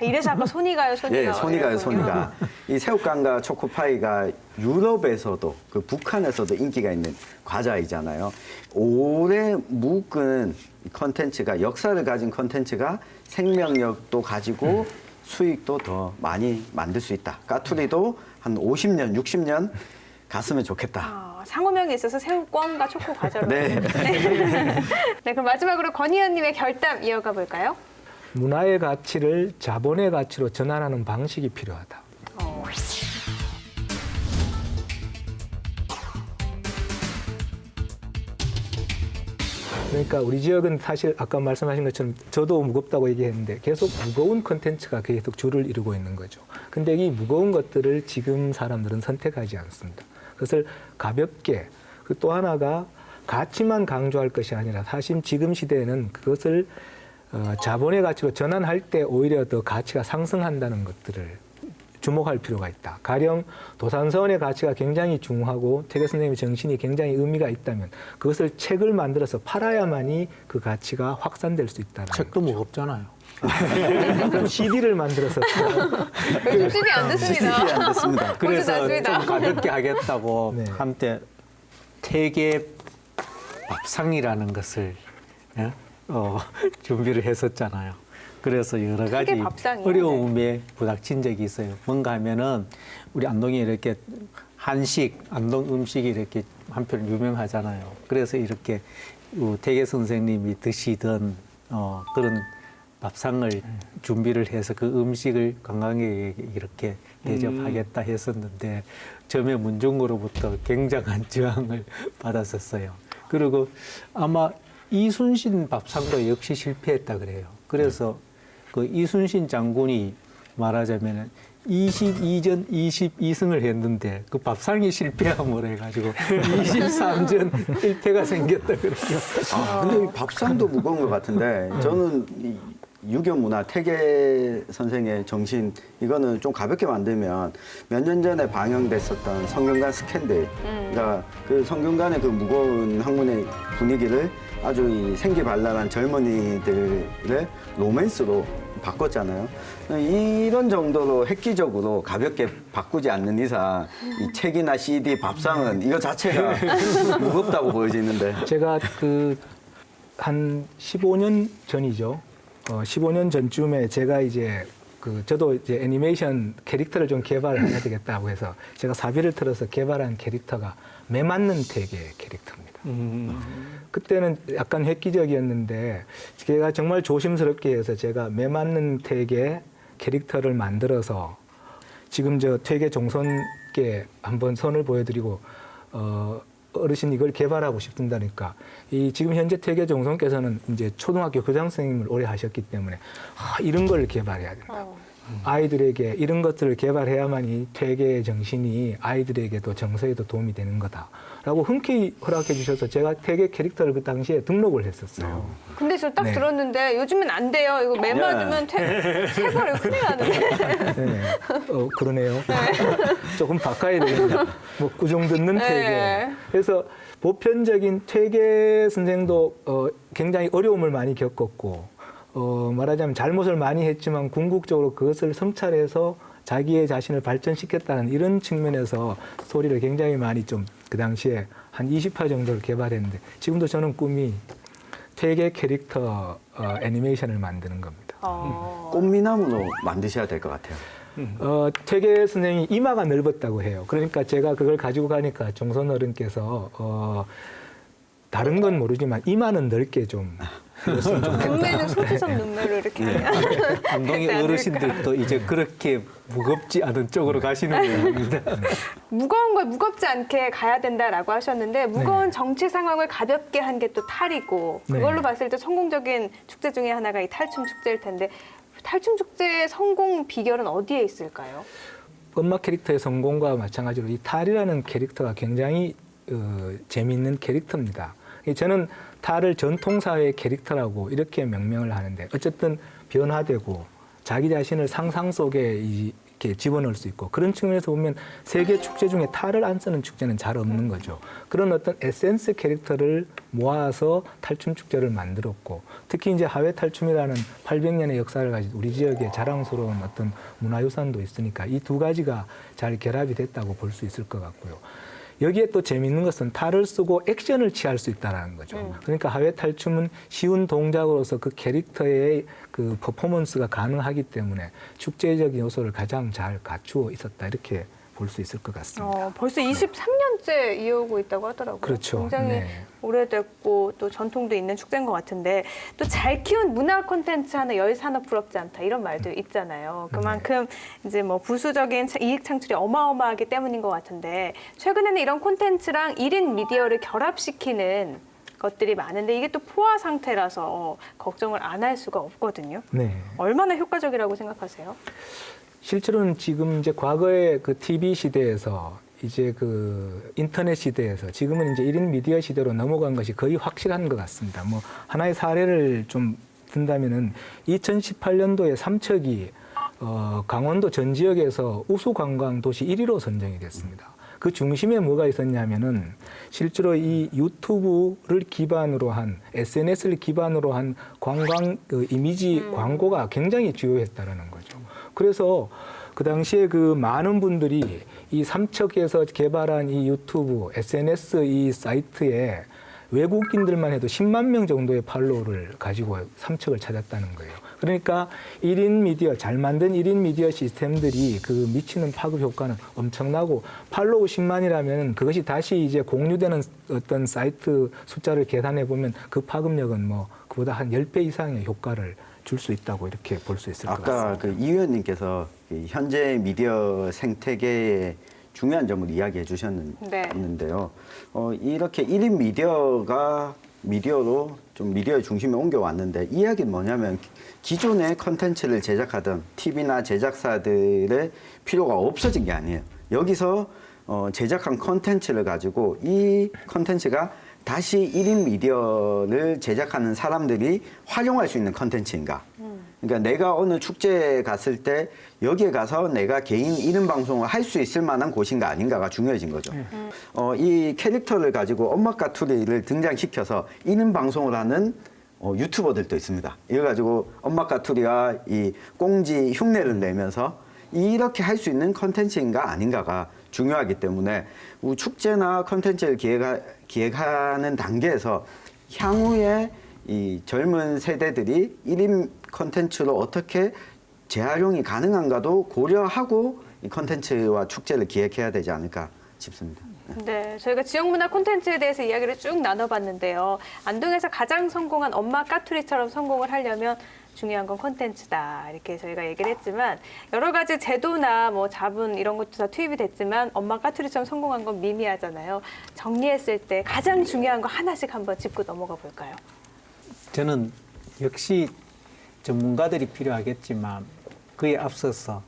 Speaker 1: 이래서 아까 손이 가요, 손이 가요.
Speaker 2: 예, 손이 가요, 손이 가. 이 새우깡과 초코파이가 유럽에서도 그 북한에서도 인기가 있는 과자이잖아요. 오래 묵은 컨텐츠가 역사를 가진 컨텐츠가 생명력도 가지고 수익도 더 많이 만들 수 있다. 까투리도 한 50년, 60년 갔으면 좋겠다.
Speaker 1: 상호명이 있어서 새우껌과 초코 과자로.
Speaker 2: 네.
Speaker 1: 네, 그럼 마지막으로 권 의원님의 결담 이어가 볼까요?
Speaker 3: 문화의 가치를 자본의 가치로 전환하는 방식이 필요하다. 그러니까 우리 지역은 사실 아까 말씀하신 것처럼 저도 무겁다고 얘기했는데 계속 무거운 콘텐츠가 계속 줄을 이루고 있는 거죠. 근데 이 무거운 것들을 지금 사람들은 선택하지 않습니다. 그것을 가볍게, 또 하나가 가치만 강조할 것이 아니라 사실 지금 시대에는 그것을 자본의 가치로 전환할 때 오히려 더 가치가 상승한다는 것들을 주목할 필요가 있다. 가령 도산서원의 가치가 굉장히 중요하고 태계 선생님의 정신이 굉장히 의미가 있다면 그것을 책을 만들어서 팔아야만이 그 가치가 확산될 수 있다는
Speaker 5: 책도 무겁잖아요.
Speaker 3: 그럼 CD를 만들어서
Speaker 1: 요즘 CD 안 됐습니다.
Speaker 2: CD가 안 됐습니다.
Speaker 5: 그래서
Speaker 1: 않습니다.
Speaker 5: 좀 가볍게 하겠다고
Speaker 3: 네.
Speaker 5: 한때 태계 밥상이라는 것을 준비를 했었잖아요. 그래서 여러 가지
Speaker 1: 태계 밥상이요?
Speaker 5: 어려움에 부닥친 적이 있어요. 뭔가 하면은 우리 안동에 이렇게 한식, 안동 음식이 이렇게 한편 유명하잖아요. 그래서 이렇게 태계 선생님이 드시던 그런 밥상을 준비를 해서 그 음식을 관광객에게 이렇게 대접하겠다 했었는데 점의 문중으로부터 굉장한 저항을 받았었어요. 그리고 아마 이순신 밥상도 역시 실패했다 그래요. 그래서 그 이순신 장군이 말하자면 22전 22승을 했는데 그 밥상이 실패함으로 해가지고 23전 1패가 생겼다 그래요.
Speaker 2: 아, 근데 이 밥상도 무거운 것 같은데 저는 이 유교 문화 태계 선생의 정신 이거는 좀 가볍게 만들면 몇 년 전에 방영됐었던 성균관 스캔들, 그러니까 그 성균관의 그 무거운 학문의 분위기를 아주 이 생기발랄한 젊은이들의 로맨스로 바꿨잖아요. 이런 정도로 획기적으로 가볍게 바꾸지 않는 이상 이 책이나 CD, 밥상은 이거 자체가 무겁다고 보여지는데.
Speaker 3: 제가 그 한 15년 전이죠. 15년 전쯤에 제가 이제 저도 이제 애니메이션 캐릭터를 좀 개발해야 되겠다고 해서 제가 사비를 틀어서 개발한 캐릭터가 매 맞는 태계 캐릭터입니다. 그때는 약간 획기적이었는데 제가 정말 조심스럽게 해서 제가 매 맞는 태계 캐릭터를 만들어서 지금 저 퇴계 종선께 한번 선을 보여드리고 어르신 이걸 개발하고 싶다니까 이 지금 현재 퇴계 종선께서는 이제 초등학교 교장 선생님을 오래 하셨기 때문에 이런 걸 개발해야 된다. 아이들에게 이런 것들을 개발해야만 이 퇴계의 정신이 아이들에게도 정서에도 도움이 되는 거다라고 흔쾌히 허락해 주셔서 제가 퇴계 캐릭터를 그 당시에 등록을 했었어요.
Speaker 1: 근데 저 딱
Speaker 3: 네.
Speaker 1: 들었는데 요즘은 안 돼요. 이거 매 맞으면 세벌 큰일 나는데.
Speaker 3: 네. 그러네요. 조금 바꿔야 되겠네요. 뭐 꾸중 듣는 퇴계.
Speaker 1: 네.
Speaker 3: 그래서 보편적인 퇴계 선생도 굉장히 어려움을 많이 겪었고 말하자면 잘못을 많이 했지만 궁극적으로 그것을 성찰해서 자기의 자신을 발전시켰다는 이런 측면에서 스토리를 굉장히 많이 좀 그 당시에 한 20화 정도를 개발했는데 지금도 저는 꿈이 퇴계 캐릭터 애니메이션을 만드는 겁니다.
Speaker 2: 꽃미나무로 만드셔야 될 것 같아요.
Speaker 3: 퇴계 선생님이 이마가 넓었다고 해요. 그러니까 제가 그걸 가지고 가니까 종선 어른께서 다른 건 모르지만 이마는 넓게 좀 그랬으면 좋겠다.
Speaker 1: 눈매는 소지섭 눈매로 이렇게.
Speaker 5: 안동의 어르신들도 이제 그렇게 무겁지 않은 쪽으로 가시는 거입니다.
Speaker 1: 무거운 걸 무겁지 않게 가야 된다라고 하셨는데 무거운
Speaker 3: 네.
Speaker 1: 정치 상황을 가볍게 한 게 또 탈이고 그걸로
Speaker 3: 네.
Speaker 1: 봤을 때 성공적인 축제 중에 하나가 이 탈춤 축제일 텐데 탈춤 축제의 성공 비결은 어디에 있을까요?
Speaker 3: 엄마 캐릭터의 성공과 마찬가지로 이 탈이라는 캐릭터가 굉장히 재미있는 캐릭터입니다. 저는 탈을 전통사회의 캐릭터라고 이렇게 명명을 하는데 어쨌든 변화되고 자기 자신을 상상 속에 이렇게 집어넣을 수 있고 그런 측면에서 보면 세계 축제 중에 탈을 안 쓰는 축제는 잘 없는 거죠. 그런 어떤 에센스 캐릭터를 모아서 탈춤 축제를 만들었고 특히 이제 하회 탈춤이라는 800년의 역사를 가진 우리 지역의 자랑스러운 어떤 문화유산도 있으니까 이 두 가지가 잘 결합이 됐다고 볼 수 있을 것 같고요. 여기에 또 재미있는 것은 탈을 쓰고 액션을 취할 수 있다는 거죠. 그러니까 하회 탈춤은 쉬운 동작으로서 그 캐릭터의 그 퍼포먼스가 가능하기 때문에 축제적인 요소를 가장 잘 갖추어 있었다 이렇게 볼 수 있을 것 같습니다.
Speaker 1: 벌써 23년째 이어오고 있다고 하더라고요.
Speaker 3: 그렇죠.
Speaker 1: 굉장히
Speaker 3: 네.
Speaker 1: 오래됐고 또 전통도 있는 축제인 것 같은데 또 잘 키운 문화 콘텐츠 하나 열산업 부럽지 않다 이런 말도 있잖아요. 그만큼 이제 뭐 부수적인 이익 창출이 어마어마하기 때문인 것 같은데 최근에는 이런 콘텐츠랑 1인 미디어를 결합시키는 것들이 많은데 이게 또 포화 상태라서 걱정을 안 할 수가 없거든요.
Speaker 3: 네.
Speaker 1: 얼마나 효과적이라고 생각하세요?
Speaker 3: 실제로는 지금 이제 과거의 그 TV 시대에서 이제 그 인터넷 시대에서 지금은 이제 1인 미디어 시대로 넘어간 것이 거의 확실한 것 같습니다. 뭐 하나의 사례를 좀 든다면은 2018년도에 삼척이 강원도 전 지역에서 우수 관광 도시 1위로 선정이 됐습니다. 그 중심에 뭐가 있었냐면은 실제로 이 유튜브를 기반으로 한 SNS를 기반으로 한 관광 그 이미지 광고가 굉장히 주요했다라는 거죠. 그래서 그 당시에 그 많은 분들이 이 삼척에서 개발한 이 유튜브, SNS 이 사이트에 외국인들만 해도 10만 명 정도의 팔로우를 가지고 삼척을 찾았다는 거예요. 그러니까 1인 미디어, 잘 만든 1인 미디어 시스템들이 그 미치는 파급 효과는 엄청나고 팔로우 10만이라면 그것이 다시 이제 공유되는 어떤 사이트 숫자를 계산해 보면 그 파급력은 뭐 그보다 한 10배 이상의 효과를 줄 수 있다고 이렇게 볼 수 있을 것 같습니다.
Speaker 2: 아까 그 이 의원님께서 현재 미디어 생태계의 중요한 점을 이야기해 주셨는데요. 이렇게 1인 미디어가 미디어로 좀 미디어의 중심에 옮겨왔는데 이야기는 뭐냐면 기존의 컨텐츠를 제작하던 TV나 제작사들의 필요가 없어진 게 아니에요. 여기서 제작한 컨텐츠를 가지고 이 컨텐츠가 다시 1인 미디어를 제작하는 사람들이 활용할 수 있는 컨텐츠인가. 그러니까 내가 어느 축제에 갔을 때 여기에 가서 내가 개인 1인 방송을 할 수 있을 만한 곳인가 아닌가가 중요해진 거죠. 이 캐릭터를 가지고 엄마 까투리를 등장시켜서 1인 방송을 하는 유튜버들도 있습니다. 이걸 가지고 엄마 까투리가 이 꽁지 흉내를 내면서 이렇게 할 수 있는 컨텐츠인가 아닌가가 중요하기 때문에 축제나 컨텐츠를 기획하는 단계에서 향후에 이 젊은 세대들이 1인 컨텐츠로 어떻게 재활용이 가능한가도 고려하고 이 컨텐츠와 축제를 기획해야 되지 않을까 싶습니다.
Speaker 1: 네, 저희가 지역문화 콘텐츠에 대해서 이야기를 쭉 나눠봤는데요. 안동에서 가장 성공한 엄마 까투리처럼 성공을 하려면 중요한 건 콘텐츠다 이렇게 저희가 얘기를 했지만 여러 가지 제도나 뭐 자본 이런 것도 다 투입이 됐지만 엄마 까투리처럼 성공한 건 미미하잖아요. 정리했을 때 가장 중요한 거 하나씩 한번 짚고 넘어가 볼까요?
Speaker 5: 저는 역시 전문가들이 필요하겠지만 그에 앞서서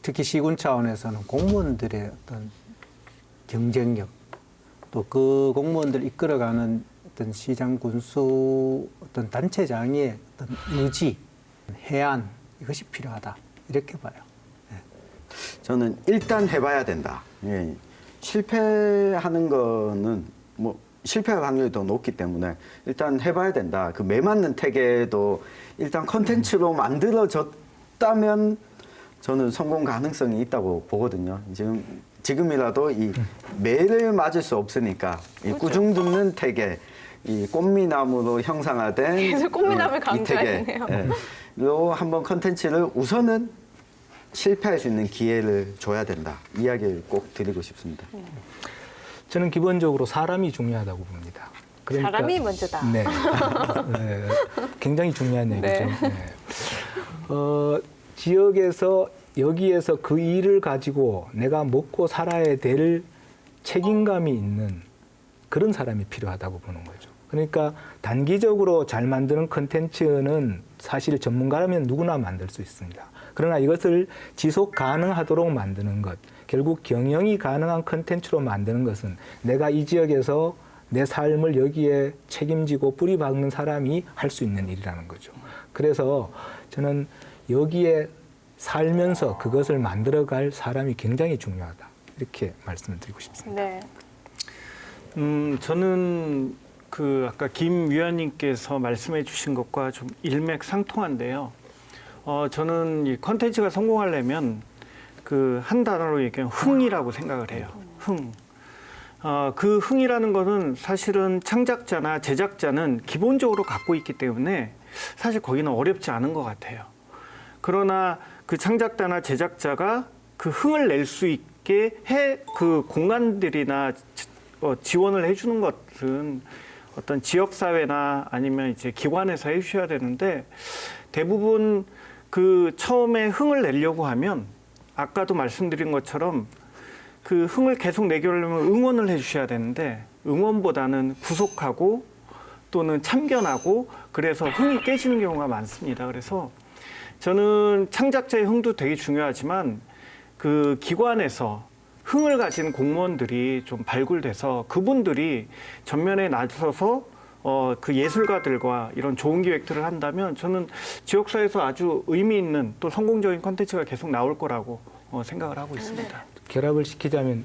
Speaker 5: 특히 시군 차원에서는 공무원들의 어떤 경쟁력 또 그 공무원들 이끌어가는 어떤 시장 군수 어떤 단체장의 어떤 의지, 해안 이것이 필요하다 이렇게 봐요.
Speaker 2: 저는 일단 해봐야 된다. 예. 실패하는 거는 뭐 실패할 확률이 더 높기 때문에 일단 해봐야 된다. 그 매맞는 태계도 일단 컨텐츠로 만들어졌다면 저는 성공 가능성이 있다고 보거든요. 지금이라도 이 매를 맞을 수 없으니까 이 꾸중 듣는 태계, 이 꽃미남으로 형상화된
Speaker 1: 계속 꽃미남을
Speaker 2: 이
Speaker 1: 강조하시네요.
Speaker 2: 태계, 요 한번 컨텐츠를 우선은 실패할 수 있는 기회를 줘야 된다. 이야기를 꼭 드리고 싶습니다.
Speaker 3: 저는 기본적으로 사람이 중요하다고 봅니다.
Speaker 1: 사람이 먼저다.
Speaker 3: 네. 네. 굉장히 중요한 얘기죠.
Speaker 1: 네.
Speaker 3: 네. 지역에서 여기에서 그 일을 가지고 내가 먹고 살아야 될 책임감이 있는 그런 사람이 필요하다고 보는 거죠. 그러니까 단기적으로 잘 만드는 컨텐츠는 사실 전문가라면 누구나 만들 수 있습니다. 그러나 이것을 지속 가능하도록 만드는 것, 결국 경영이 가능한 컨텐츠로 만드는 것은 내가 이 지역에서 내 삶을 여기에 책임지고 뿌리 박는 사람이 할 수 있는 일이라는 거죠. 그래서 저는 여기에 살면서 그것을 만들어갈 사람이 굉장히 중요하다. 이렇게 말씀을 드리고 싶습니다.
Speaker 1: 네.
Speaker 4: 저는 그 아까 김 위원님께서 말씀해 주신 것과 좀 일맥상통한데요. 저는 이 컨텐츠가 성공하려면 그 한 단어로 얘기하면 흥이라고 생각을 해요. 흥. 그 흥이라는 것은 사실은 창작자나 제작자는 기본적으로 갖고 있기 때문에 사실 거기는 어렵지 않은 것 같아요. 그러나 그 창작자나 제작자가 그 흥을 낼 수 있게 그 공간들이나 지원을 해주는 것은 어떤 지역사회나 아니면 이제 기관에서 해주셔야 되는데 대부분 그 처음에 흥을 내려고 하면 아까도 말씀드린 것처럼 그 흥을 계속 내게 하려면 응원을 해주셔야 되는데 응원보다는 구속하고 또는 참견하고 그래서 흥이 깨지는 경우가 많습니다. 그래서 저는 창작자의 흥도 되게 중요하지만 그 기관에서 흥을 가진 공무원들이 좀 발굴돼서 그분들이 전면에 나서서 그 예술가들과 이런 좋은 기획들을 한다면 저는 지역사회에서 아주 의미 있는 또 성공적인 콘텐츠가 계속 나올 거라고 생각을 하고 있습니다.
Speaker 3: 결합을 시키자면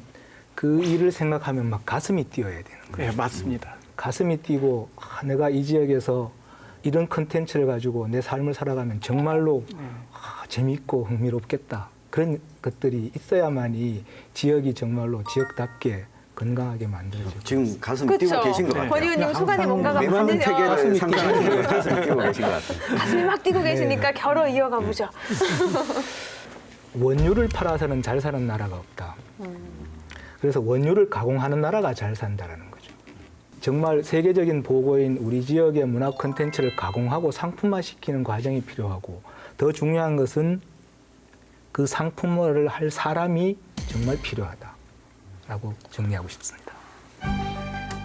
Speaker 3: 그 일을 생각하면 막 가슴이 뛰어야 되는 거예요.
Speaker 4: 네, 맞습니다.
Speaker 3: 가슴이 뛰고 내가 이 지역에서 이런 컨텐츠를 가지고 내 삶을 살아가면 정말로 재미있고 흥미롭겠다. 그런 것들이 있어야만이 지역이 정말로 지역답게 건강하게 만들어지고.
Speaker 2: 지금 가슴 뛰고 계신 것 같아요.
Speaker 1: 권 의원님 속안에 뭔가가
Speaker 2: 매맞는
Speaker 1: 많으네요.
Speaker 2: 태계를 상상하시고 가슴 뛰고 계신 것 같아요.
Speaker 1: 가슴이 막 뛰고 계시니까 결혼 이어가 보죠.
Speaker 3: 원유를 팔아서는 잘 사는 나라가 없다. 그래서 원유를 가공하는 나라가 잘 산다라는 거죠. 정말 세계적인 보고인 우리 지역의 문화 콘텐츠를 가공하고 상품화시키는 과정이 필요하고 더 중요한 것은 그 상품화를 할 사람이 정말 필요하다라고 정리하고 싶습니다.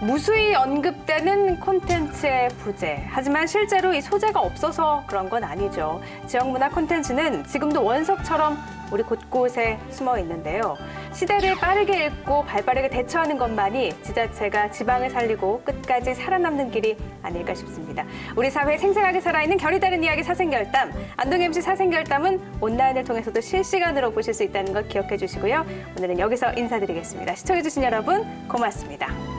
Speaker 1: 무수히 언급되는 콘텐츠의 부재. 하지만 실제로 이 소재가 없어서 그런 건 아니죠. 지역 문화 콘텐츠는 지금도 원석처럼 우리 곳곳에 숨어 있는데요. 시대를 빠르게 읽고 발빠르게 대처하는 것만이 지자체가 지방을 살리고 끝까지 살아남는 길이 아닐까 싶습니다. 우리 사회에 생생하게 살아있는 결이 다른 이야기 사생결담. 안동 MC 사생결담은 온라인을 통해서도 실시간으로 보실 수 있다는 것 기억해 주시고요. 오늘은 여기서 인사드리겠습니다. 시청해 주신 여러분 고맙습니다.